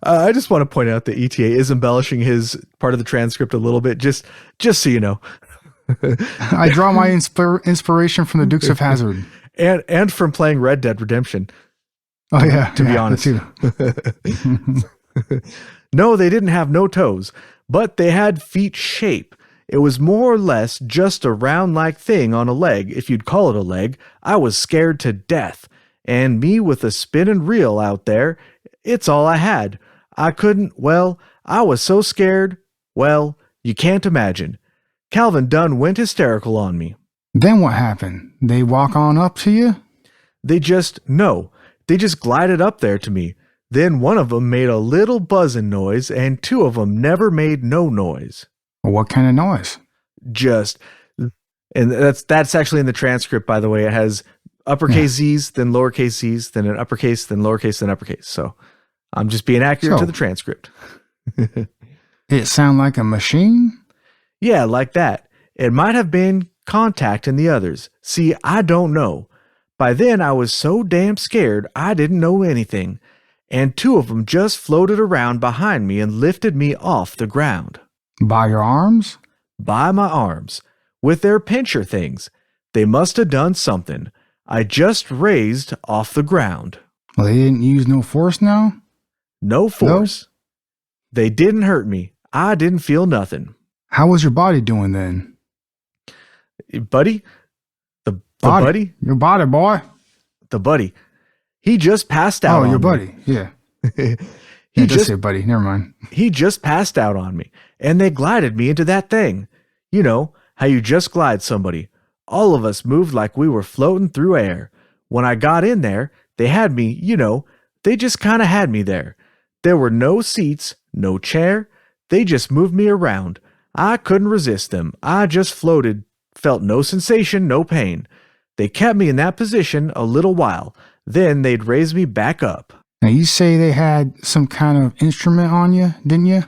Speaker 2: I just want to point out that ETA is embellishing his part of the transcript a little bit, just so you know.
Speaker 1: I draw my inspiration from the Dukes of Hazzard.
Speaker 2: And from playing Red Dead Redemption.
Speaker 1: Oh, yeah.
Speaker 2: To be honest. No, they didn't have no toes, but they had feet shape. It was more or less just a round-like thing on a leg, if you'd call it a leg. I was scared to death. And me with a spinning reel out there, it's all I had. I was so scared. Well, you can't imagine. Calvin Dunn went hysterical on me.
Speaker 1: Then what happened? They walk on up to you?
Speaker 2: They just glided up there to me. Then one of them made a little buzzing noise, and 2 of them never made no noise.
Speaker 1: What kind of noise?
Speaker 2: And that's actually in the transcript, by the way. It has uppercase Z's, then lowercase Z's, then an uppercase, then lowercase, then uppercase. So I'm just being accurate to the transcript.
Speaker 1: It sound like a machine?
Speaker 2: Yeah, like that. It might have been contact in the others. See, I don't know. By then, I was so damn scared, I didn't know anything. And 2 of them just floated around behind me and lifted me off the ground.
Speaker 1: By your arms?
Speaker 2: By my arms. With their pincher things. They must have done something. I just raised off the ground.
Speaker 1: Well, they didn't use no force now?
Speaker 2: No force. No? They didn't hurt me. I didn't feel nothing.
Speaker 1: How was your body doing then?
Speaker 2: Buddy? The buddy?
Speaker 1: Your body, boy.
Speaker 2: The buddy. He just passed out on me.
Speaker 1: Oh, your buddy. Yeah. He just said buddy. Never mind.
Speaker 2: He just passed out on me, and they glided me into that thing. You know, how you just glide somebody. All of us moved like we were floating through air. When I got in there, they had me, they just kind of had me there. There were no seats, no chair. They just moved me around. I couldn't resist them. I just floated, felt no sensation, no pain. They kept me in that position a little while. Then they'd raise me back up.
Speaker 1: Now, you say they had some kind of instrument on you, didn't you?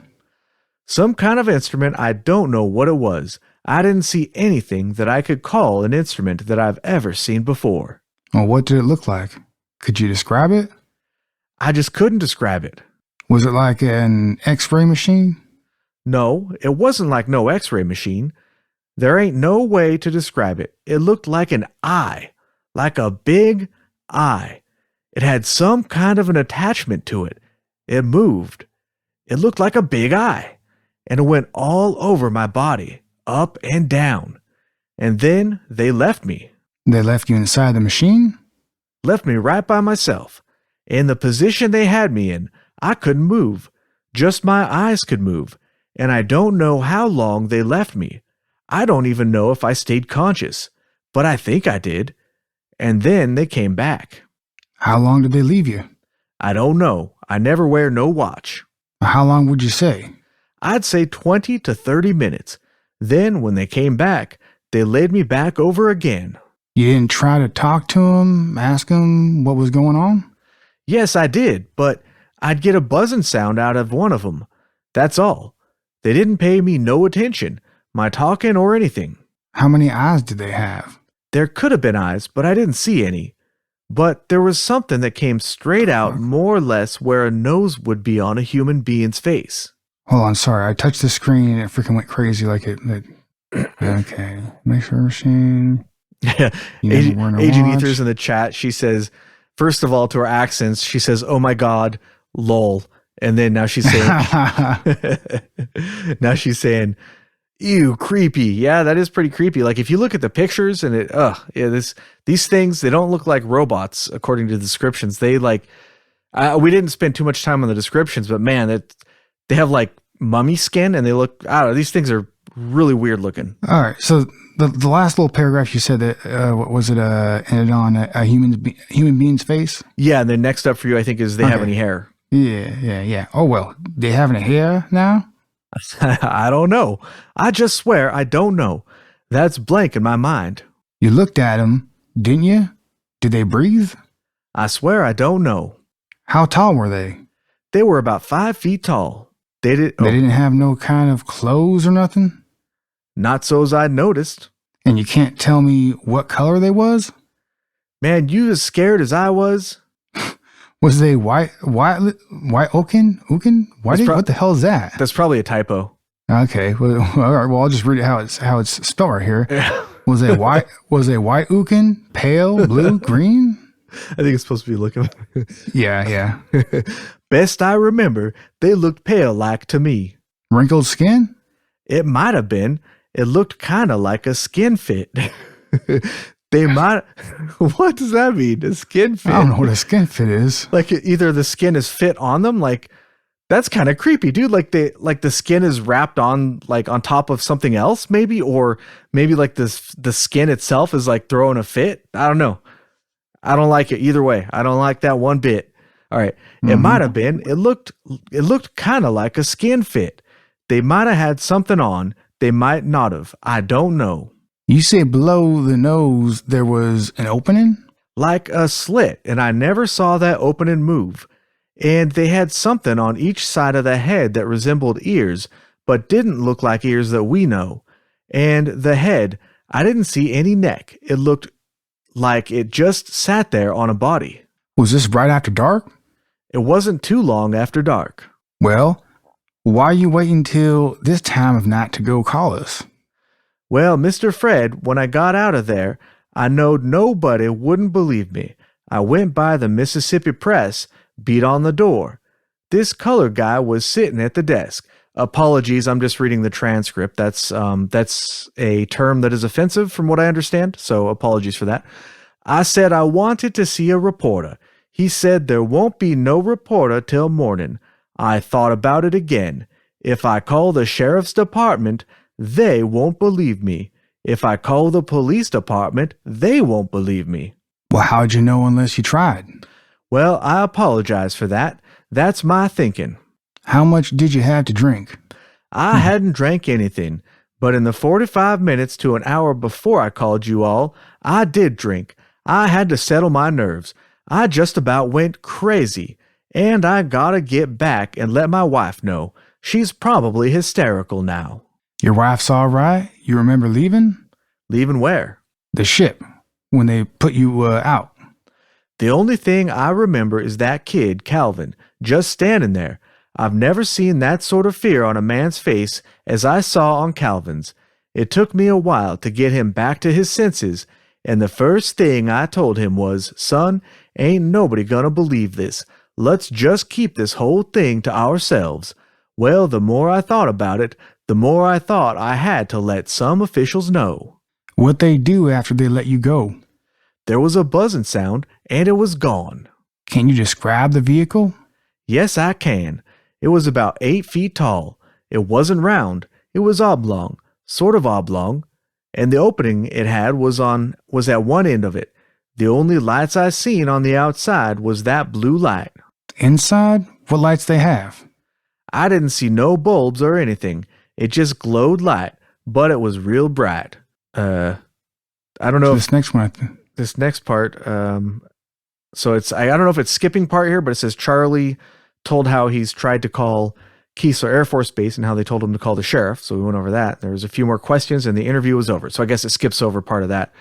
Speaker 2: Some kind of instrument. I don't know what it was. I didn't see anything that I could call an instrument that I've ever seen before.
Speaker 1: Well, what did it look like? Could you describe it?
Speaker 2: I just couldn't describe it.
Speaker 1: Was it like an X-ray machine?
Speaker 2: No, it wasn't like no X-ray machine. There ain't no way to describe it. It looked like an eye, like a big eye. It had some kind of an attachment to it. It moved. It looked like a big eye, and it went all over my body, up and down. And then they left me.
Speaker 1: They left you inside the machine?
Speaker 2: Left me right by myself. In the position they had me in, I couldn't move. Just my eyes could move. And I don't know how long they left me. I don't even know if I stayed conscious, but I think I did. And then they came back.
Speaker 1: How long did they leave you?
Speaker 2: I don't know. I never wear no watch.
Speaker 1: How long would you say?
Speaker 2: I'd say 20 to 30 minutes. Then when they came back, they laid me back over again.
Speaker 1: You didn't try to talk to them, ask them what was going on?
Speaker 2: Yes, I did, but I'd get a buzzing sound out of one of them. That's all. They didn't pay me no attention, my talking or anything.
Speaker 1: How many eyes did they have?
Speaker 2: There could have been eyes, but I didn't see any. But there was something that came straight out more or less where a nose would be on a human being's face.
Speaker 1: Hold on, sorry. I touched the screen and it freaking went crazy like it okay. Make sure machine.
Speaker 2: Yeah.
Speaker 1: You never wear no
Speaker 2: Agent
Speaker 1: watch.
Speaker 2: Ether's in the chat. She says, first of all, to her accents, she says, "Oh my God, lol." And then now she's saying, "Ew, creepy." Yeah, that is pretty creepy. Like if you look at the pictures and these things, they don't look like robots according to the descriptions. They we didn't spend too much time on the descriptions, but man, they have like mummy skin and they look, I don't know, these things are really weird looking.
Speaker 1: All right. So the last little paragraph you said that, what was it, ended on a human being's face?
Speaker 2: Yeah. And then next up for you, I think, is they have any hair.
Speaker 1: Yeah. Oh, well, they having a hair now?
Speaker 2: I don't know. I just swear I don't know. That's blank in my mind.
Speaker 1: You looked at them, didn't you? Did they breathe?
Speaker 2: I swear I don't know.
Speaker 1: How tall were they?
Speaker 2: They were about 5 feet tall. They
Speaker 1: didn't have no kind of clothes or nothing?
Speaker 2: Not so's I noticed.
Speaker 1: And you can't tell me what color they was?
Speaker 2: Man, you as scared as I was.
Speaker 1: Was they white oaken? What the hell is that?
Speaker 2: That's probably a typo.
Speaker 1: Okay. Well, all right. Well, I'll just read it how it's spelled right here.
Speaker 2: Yeah.
Speaker 1: Was they white oaken, pale, blue, green?
Speaker 2: I think it's supposed to be looking.
Speaker 1: Yeah.
Speaker 2: Best I remember, they looked pale like to me.
Speaker 1: Wrinkled skin?
Speaker 2: It might have been. It looked kind of like a skin fit. They might. What does that mean? A skin fit?
Speaker 1: I don't know what a skin fit is.
Speaker 2: Like either the skin is fit on them, like that's kind of creepy, dude. Like the skin is wrapped on on top of something else, maybe, or maybe like the skin itself is like throwing a fit. I don't know. I don't like it either way. I don't like that one bit. All right. It might have been. It looked kind of like a skin fit. They might have had something on. They might not have. I don't know.
Speaker 1: You say below the nose there was an opening?
Speaker 2: Like a slit, and I never saw that opening move. And they had something on each side of the head that resembled ears, but didn't look like ears that we know. And the head, I didn't see any neck. It looked like it just sat there on a body.
Speaker 1: Was this right after dark?
Speaker 2: It wasn't too long after dark.
Speaker 1: Well, why are you waiting till this time of night to go call us?
Speaker 2: Well, Mr. Fred, when I got out of there, I knowed nobody wouldn't believe me. I went by the Mississippi Press, beat on the door. This colored guy was sitting at the desk. Apologies, I'm just reading the transcript. That's a term that is offensive from what I understand, so apologies for that. I said I wanted to see a reporter. He said there won't be no reporter till morning. I thought about it again. If I call the sheriff's department, they won't believe me. If I call the police department, they won't believe me.
Speaker 1: Well, how'd you know unless you tried?
Speaker 2: Well, I apologize for that. That's my thinking.
Speaker 1: How much did you have to drink?
Speaker 2: I hadn't drank anything, but in the 45 minutes to an hour before I called you all, I did drink. I had to settle my nerves. I just about went crazy. And I gotta get back and let my wife know. She's probably hysterical now.
Speaker 1: Your wife's all right? You remember leaving?
Speaker 2: Leaving where?
Speaker 1: The ship, when they put you out.
Speaker 2: The only thing I remember is that kid, Calvin, just standing there. I've never seen that sort of fear on a man's face as I saw on Calvin's. It took me a while to get him back to his senses, and the first thing I told him was, "Son, ain't nobody gonna believe this. Let's just keep this whole thing to ourselves." Well, the more I thought about it, the more I thought I had to let some officials know.
Speaker 1: What they do after they let you go?
Speaker 2: There was a buzzing sound, and it was gone.
Speaker 1: Can you describe the vehicle?
Speaker 2: Yes, I can. It was about 8 feet tall. It wasn't round. It was oblong, sort of oblong, and the opening it had was at one end of it. The only lights I seen on the outside was that blue light.
Speaker 1: Inside? What lights they have?
Speaker 2: I didn't see no bulbs or anything. It just glowed light, but it was real bright. I don't know.
Speaker 1: This next one.
Speaker 2: This next part. So I don't know if it's skipping part here, but it says Charlie told how he's tried to call Keesler Air Force Base and how they told him to call the sheriff. So we went over that. There was a few more questions and the interview was over. So I guess it skips over part of that.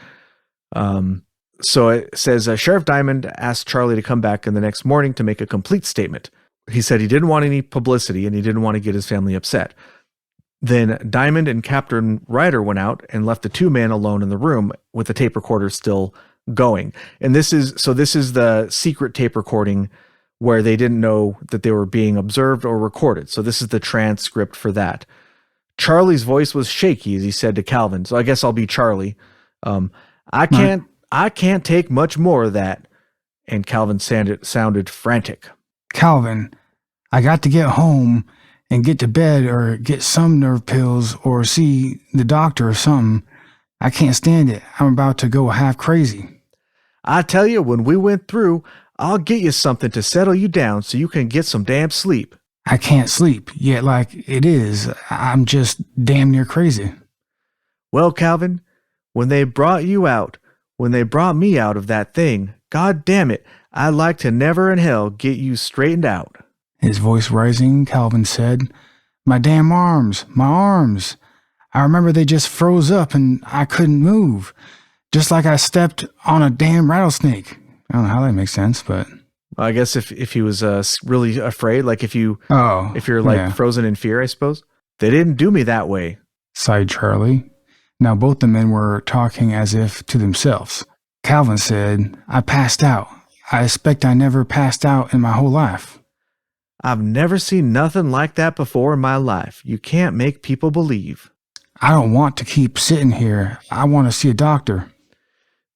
Speaker 2: So it says Sheriff Diamond asked Charlie to come back in the next morning to make a complete statement. He said he didn't want any publicity and he didn't want to get his family upset. Then Diamond and Captain Ryder went out and left the two men alone in the room with the tape recorder still going. And this is the secret tape recording where they didn't know that they were being observed or recorded. So this is the transcript for that. Charlie's voice was shaky as he said to Calvin. So I guess I'll be Charlie. I can't take much more of that. And Calvin sounded frantic.
Speaker 1: Calvin, I got to get home and get to bed or get some nerve pills or see the doctor or something. I can't stand it. I'm about to go half crazy.
Speaker 2: I tell you, when we went through, I'll get you something to settle you down so you can get some damn sleep.
Speaker 1: I can't sleep, yet like it is, I'm just damn near crazy.
Speaker 2: Well, Calvin, when they brought me out of that thing, God damn it, I'd like to never in hell get you straightened out.
Speaker 1: His voice rising, Calvin said, my damn arms, my arms. I remember they just froze up and I couldn't move. Just like I stepped on a damn rattlesnake. I don't know how that makes sense, but...
Speaker 2: I guess if he was really afraid, like if you're like frozen in fear, I suppose. They didn't do me that way,
Speaker 1: sighed Charlie. Now both the men were talking as if to themselves. Calvin said, I passed out. I expect I never passed out in my whole life.
Speaker 2: I've never seen nothing like that before in my life. You can't make people believe.
Speaker 1: I don't want to keep sitting here. I want to see a doctor.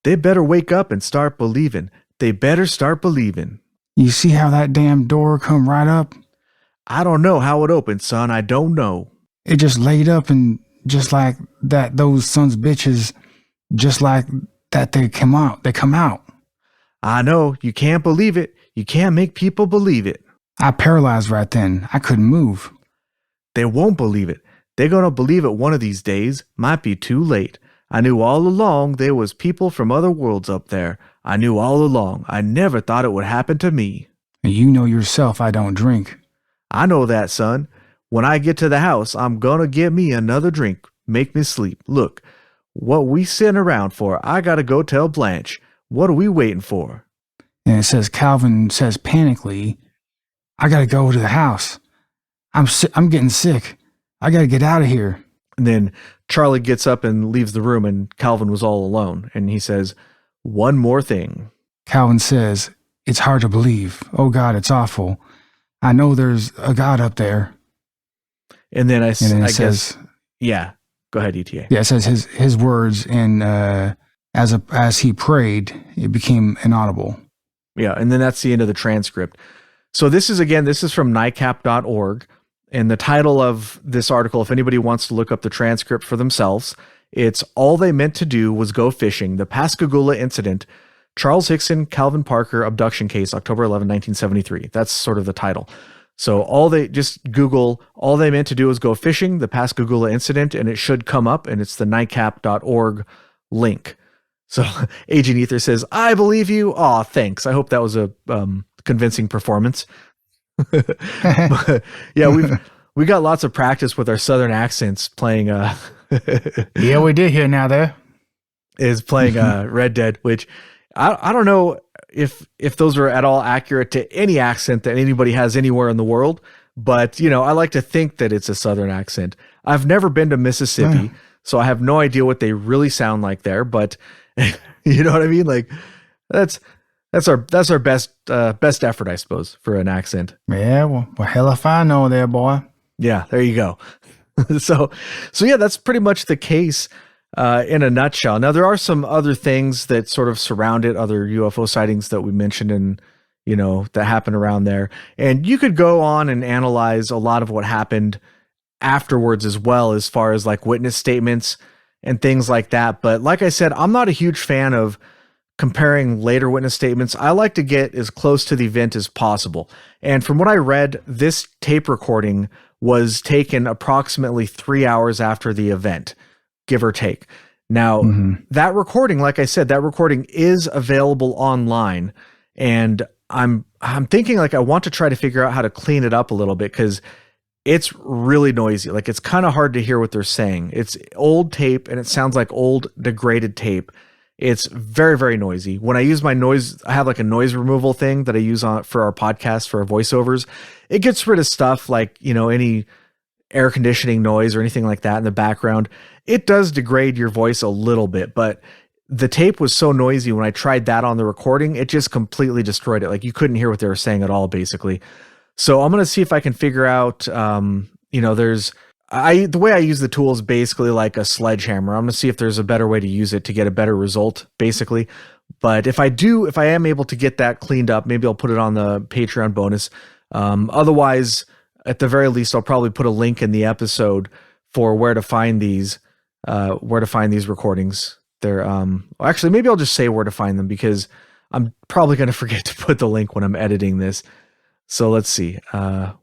Speaker 2: They better wake up and start believing. They better start believing.
Speaker 1: You see how that damn door come right up?
Speaker 2: I don't know how it opened, son. I don't know.
Speaker 1: It just laid up and just like that, those sons of bitches, just like that they come out. They come out.
Speaker 2: I know. You can't believe it. You can't make people believe it.
Speaker 1: I paralyzed right then. I couldn't move.
Speaker 2: They won't believe it. They're going to believe it one of these days. Might be too late. I knew all along there was people from other worlds up there. I knew all along. I never thought it would happen to me.
Speaker 1: And you know yourself I don't drink.
Speaker 2: I know that, son. When I get to the house, I'm gonna get me another drink. Make me sleep. Look, what we sitting around for? I gotta go tell Blanche. What are we waiting for?
Speaker 1: And it says, Calvin says panically, I gotta go to the house. I'm getting sick. I gotta get out of here.
Speaker 2: And then Charlie gets up and leaves the room, and Calvin was all alone. And he says, one more thing.
Speaker 1: Calvin says, it's hard to believe. Oh God, it's awful. I know there's a God up there.
Speaker 2: And then I
Speaker 1: says,
Speaker 2: guess, yeah, go ahead, ETA.
Speaker 1: Yeah, it says his words, and as he prayed, it became inaudible.
Speaker 2: Yeah, and then that's the end of the transcript. So this is from NICAP.org. And the title of this article, if anybody wants to look up the transcript for themselves, it's All They Meant to Do Was Go Fishing, the Pascagoula Incident, Charles Hickson, Calvin Parker Abduction Case, October 11, 1973. That's sort of the title. So just Google All They Meant to Do Was Go Fishing, the Pascagoula Incident, and it should come up, and it's the NICAP.org link. So Agent Ether says, I believe you. Aw, thanks. I hope that was a convincing performance. But, yeah, we got lots of practice with our southern accents playing
Speaker 1: yeah, we did here now there.
Speaker 2: Is playing Red Dead, which I don't know if those are at all accurate to any accent that anybody has anywhere in the world, but I like to think that it's a southern accent. I've never been to Mississippi, so I have no idea what they really sound like there, but you know what I mean? Like that's our best effort, I suppose, for an accent.
Speaker 1: Yeah, well hell if I know there, boy.
Speaker 2: Yeah, there you go. So yeah, that's pretty much the case in a nutshell. Now, there are some other things that sort of surround it, other UFO sightings that we mentioned and, that happened around there. And you could go on and analyze a lot of what happened afterwards as well, as far as like witness statements and things like that. But like I said, I'm not a huge fan of comparing later witness statements. I like to get as close to the event as possible. And from what I read, this tape recording was taken approximately 3 hours after the event, give or take. Now, that recording, like I said, that recording is available online, and I'm thinking like I want to try to figure out how to clean it up a little bit, because it's really noisy. Like, it's kind of hard to hear what they're saying. It's old tape, and it sounds like old degraded tape. It's very, very noisy. When I use my noise, I have like a noise removal thing that I use for our podcast, for our voiceovers. It gets rid of stuff like, any air conditioning noise or anything like that in the background. It does degrade your voice a little bit, but the tape was so noisy when I tried that on the recording, it just completely destroyed it. Like you couldn't hear what they were saying at all, basically. So I'm going to see if I can figure out, the way I use the tool is basically like a sledgehammer. I'm going to see if there's a better way to use it to get a better result, basically. But if I am able to get that cleaned up, maybe I'll put it on the Patreon bonus. Otherwise, at the very least, I'll probably put a link in the episode for where to find these recordings. They're actually, maybe I'll just say where to find them because I'm probably going to forget to put the link when I'm editing this. So let's see.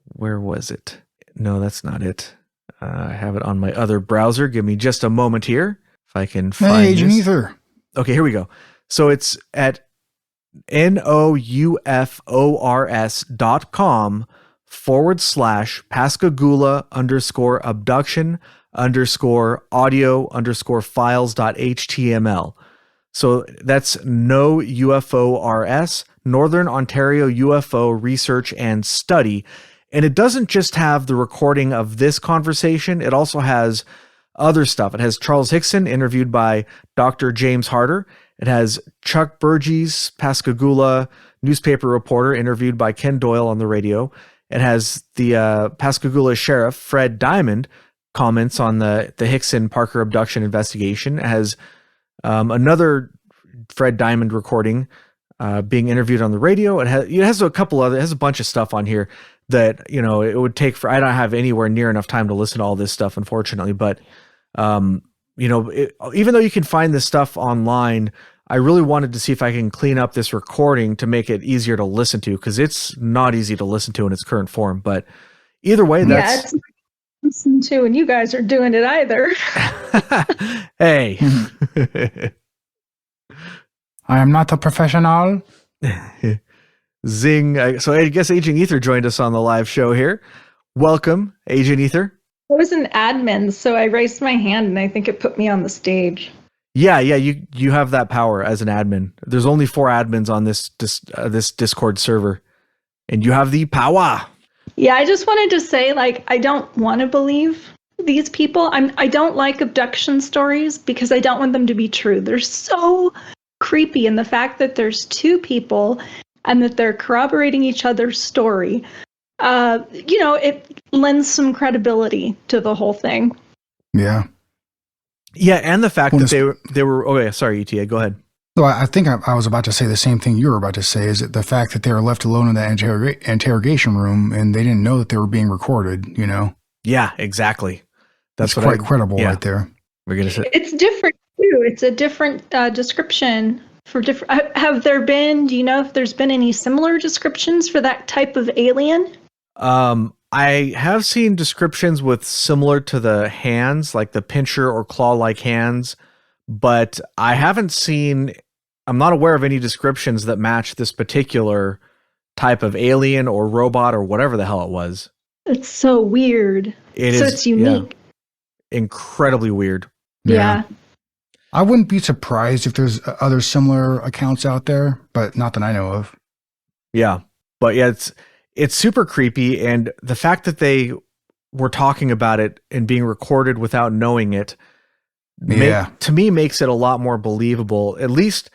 Speaker 2: Where was it? No, that's not it. I have it on my other browser. Give me just a moment here if I can find
Speaker 1: Agent
Speaker 2: this.
Speaker 1: Ether.
Speaker 2: Okay, here we go. So it's at noufors.com/Pascagoula_abduction_audio_files.html. So that's NOUFORS, Northern Ontario UFO Research and Study. And it doesn't just have the recording of this conversation. It also has other stuff. It has Charles Hickson interviewed by Dr. James Harder. It has Chuck Burgess, Pascagoula newspaper reporter, interviewed by Ken Doyle on the radio. It has the Pascagoula Sheriff, Fred Diamond, comments on the Hickson Parker abduction investigation. It has another Fred Diamond recording being interviewed on the radio. It has a bunch of stuff on here that, it would take I don't have anywhere near enough time to listen to all this stuff, unfortunately. But, even though you can find this stuff online, I really wanted to see if I can clean up this recording to make it easier to listen to, because it's not easy to listen to in its current form. But either way, that's...
Speaker 3: Yeah, it's listen to, and you guys are doing it either.
Speaker 2: Hey.
Speaker 1: I am not a professional.
Speaker 2: Zing. So I guess Agent Ether joined us on the live show here. Welcome, Agent Ether.
Speaker 3: I was an admin, so I raised my hand, and I think it put me on the stage.
Speaker 2: Yeah, you have that power as an admin. There's only 4 admins on this Discord server, and you have the power.
Speaker 3: Yeah, I just wanted to say, I don't want to believe these people. I don't like abduction stories because I don't want them to be true. They're so creepy, and the fact that there's 2 people and that they're corroborating each other's story, it lends some credibility to the whole thing.
Speaker 1: Yeah.
Speaker 2: Yeah, and the fact that they were. Oh yeah, sorry, ETA. Go ahead.
Speaker 1: So I think I was about to say the same thing you were about to say. Is that the fact that they were left alone in that interrogation room and they didn't know that they were being recorded?
Speaker 2: Yeah, exactly.
Speaker 1: That's quite credible right there.
Speaker 2: We're gonna say
Speaker 3: it's different too. It's a different description for different. Have there been? Do you know if there's been any similar descriptions for that type of alien?
Speaker 2: I have seen descriptions with similar to the hands, like the pincher or claw-like hands, but I haven't seen. I'm not aware of any descriptions that match this particular type of alien or robot or whatever the hell it was.
Speaker 3: It's so weird. It's unique.
Speaker 2: Yeah. Incredibly weird.
Speaker 3: Yeah.
Speaker 1: I wouldn't be surprised if there's other similar accounts out there, but not that I know of.
Speaker 2: Yeah. But yeah, it's super creepy. And the fact that they were talking about it and being recorded without knowing it, to me makes it a lot more believable. At least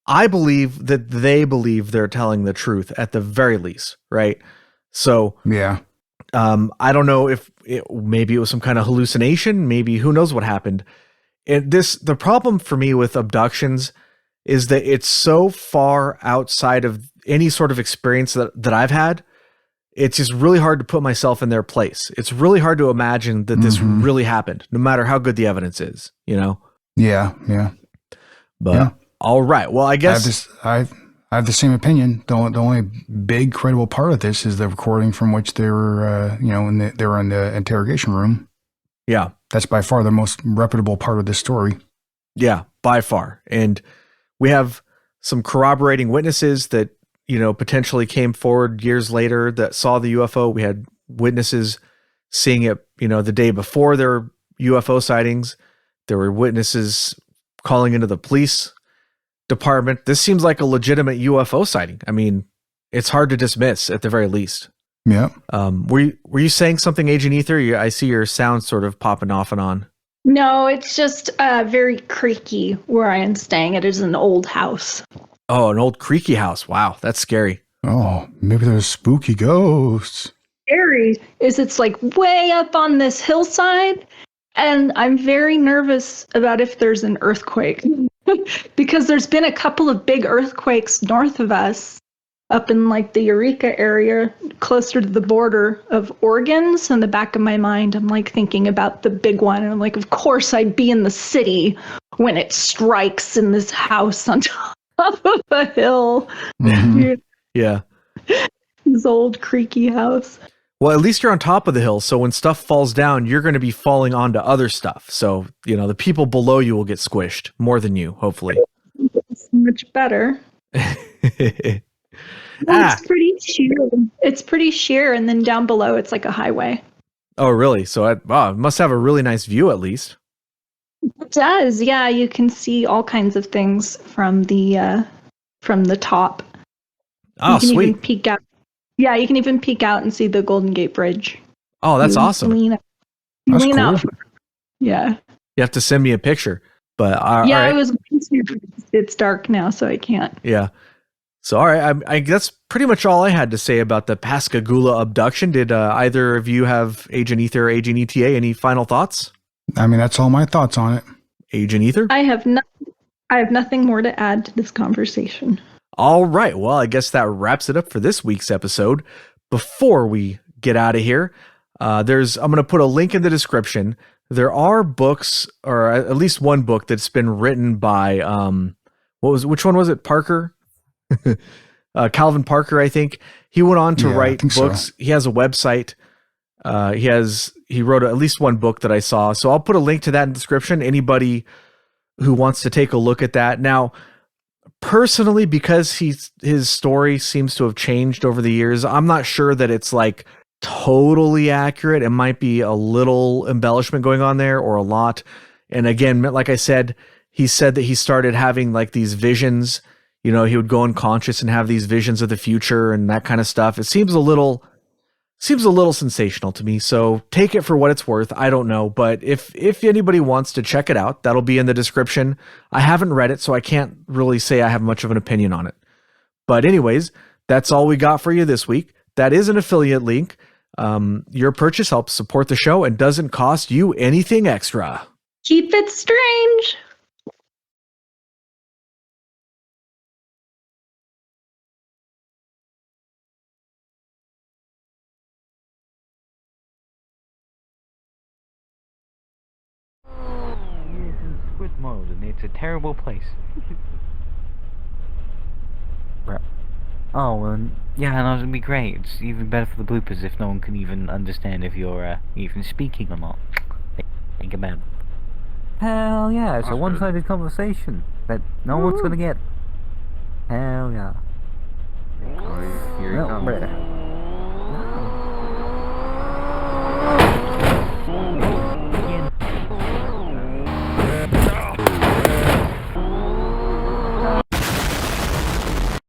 Speaker 2: I believe that they believe they're telling the truth at the very least. Right. So,
Speaker 1: yeah.
Speaker 2: I don't know if maybe it was some kind of hallucination, maybe who knows what happened. The problem for me with abductions is that it's so far outside of any sort of experience that I've had. It's just really hard to put myself in their place. It's really hard to imagine that this really happened, no matter how good the evidence is,
Speaker 1: Yeah.
Speaker 2: But
Speaker 1: yeah.
Speaker 2: All right. Well, I guess
Speaker 1: I have the same opinion. The only big credible part of this is the recording from which they were, they were in the interrogation room.
Speaker 2: Yeah.
Speaker 1: That's by far the most reputable part of this story.
Speaker 2: Yeah, by far. And we have some corroborating witnesses that, potentially came forward years later that saw the UFO. We had witnesses seeing it, the day before their UFO sightings. There were witnesses calling into the police department. This seems like a legitimate UFO sighting. I mean, it's hard to dismiss at the very least.
Speaker 1: Yeah.
Speaker 2: Were you saying something, Agent Ether? I see your sound sort of popping off and on.
Speaker 3: No, it's just very creaky where I am staying. It is an old house.
Speaker 2: Oh, an old creaky house. Wow, that's scary.
Speaker 1: Oh, maybe there's spooky ghosts.
Speaker 3: Scary is it's like way up on this hillside, and I'm very nervous about if there's an earthquake because there's been a couple of big earthquakes north of us, up in like the Eureka area, closer to the border of Oregon. So in the back of my mind, I'm like thinking about the big one, and I'm like, of course I'd be in the city when it strikes in this house on top of a hill.
Speaker 1: Mhm.
Speaker 2: Yeah.
Speaker 3: This old creaky house.
Speaker 2: Well, at least you're on top of the hill, so when stuff falls down, you're going to be falling onto other stuff. So, the people below you will get squished more than you, hopefully.
Speaker 3: It's much better. It's pretty sheer. It's pretty sheer, and then down below, it's like a highway.
Speaker 2: Oh, really? So it must have a really nice view, at least.
Speaker 3: It does, yeah. You can see all kinds of things from the top.
Speaker 2: Oh,
Speaker 3: you can
Speaker 2: sweet.
Speaker 3: Even peek out. Yeah, you can even peek out and see the Golden Gate Bridge.
Speaker 2: Oh, that's awesome.
Speaker 3: Lean
Speaker 1: That's
Speaker 3: out.
Speaker 1: cool.
Speaker 3: Yeah.
Speaker 2: You have to send me a picture. But all
Speaker 3: Yeah,
Speaker 2: right.
Speaker 3: it's dark now, so I can't.
Speaker 2: Yeah. So, all right. I that's pretty much all I had to say about the Pascagoula abduction. Did either of you have, Agent Ether or Agent ETA, any final thoughts?
Speaker 1: I mean, that's all my thoughts on it.
Speaker 2: Agent Ether?
Speaker 3: I have nothing more to add to this conversation.
Speaker 2: All right. Well, I guess that wraps it up for this week's episode. Before we get out of here, I'm going to put a link in the description. There are books, or at least one book that's been written by which one was it? Parker? Calvin Parker, I think. He went on to write books. So. He has a website. He wrote at least one book that I saw. So I'll put a link to that in the description. Anybody who wants to take a look at that. Now, personally, because his story seems to have changed over the years, I'm not sure that it's like totally accurate. It might be a little embellishment going on there, or a lot. And again, like I said, he said that he started having like these visions. He would go unconscious and have these visions of the future and that kind of stuff. It seems a little sensational to me. So take it for what it's worth. I don't know, but if anybody wants to check it out, that'll be in the description. I haven't read it, so I can't really say I have much of an opinion on it. But anyways, that's all we got for you this week. That is an affiliate link. Your purchase helps support the show and doesn't cost you anything extra.
Speaker 3: Keep it strange.
Speaker 4: It's in squid mode and it's a terrible place. Oh, yeah, and it'd be great. It's even better for the bloopers if no one can even understand if you're even speaking or not. Think about it. Hell yeah, it's a one-sided conversation that no one's gonna get. Hell yeah.
Speaker 5: Here he comes.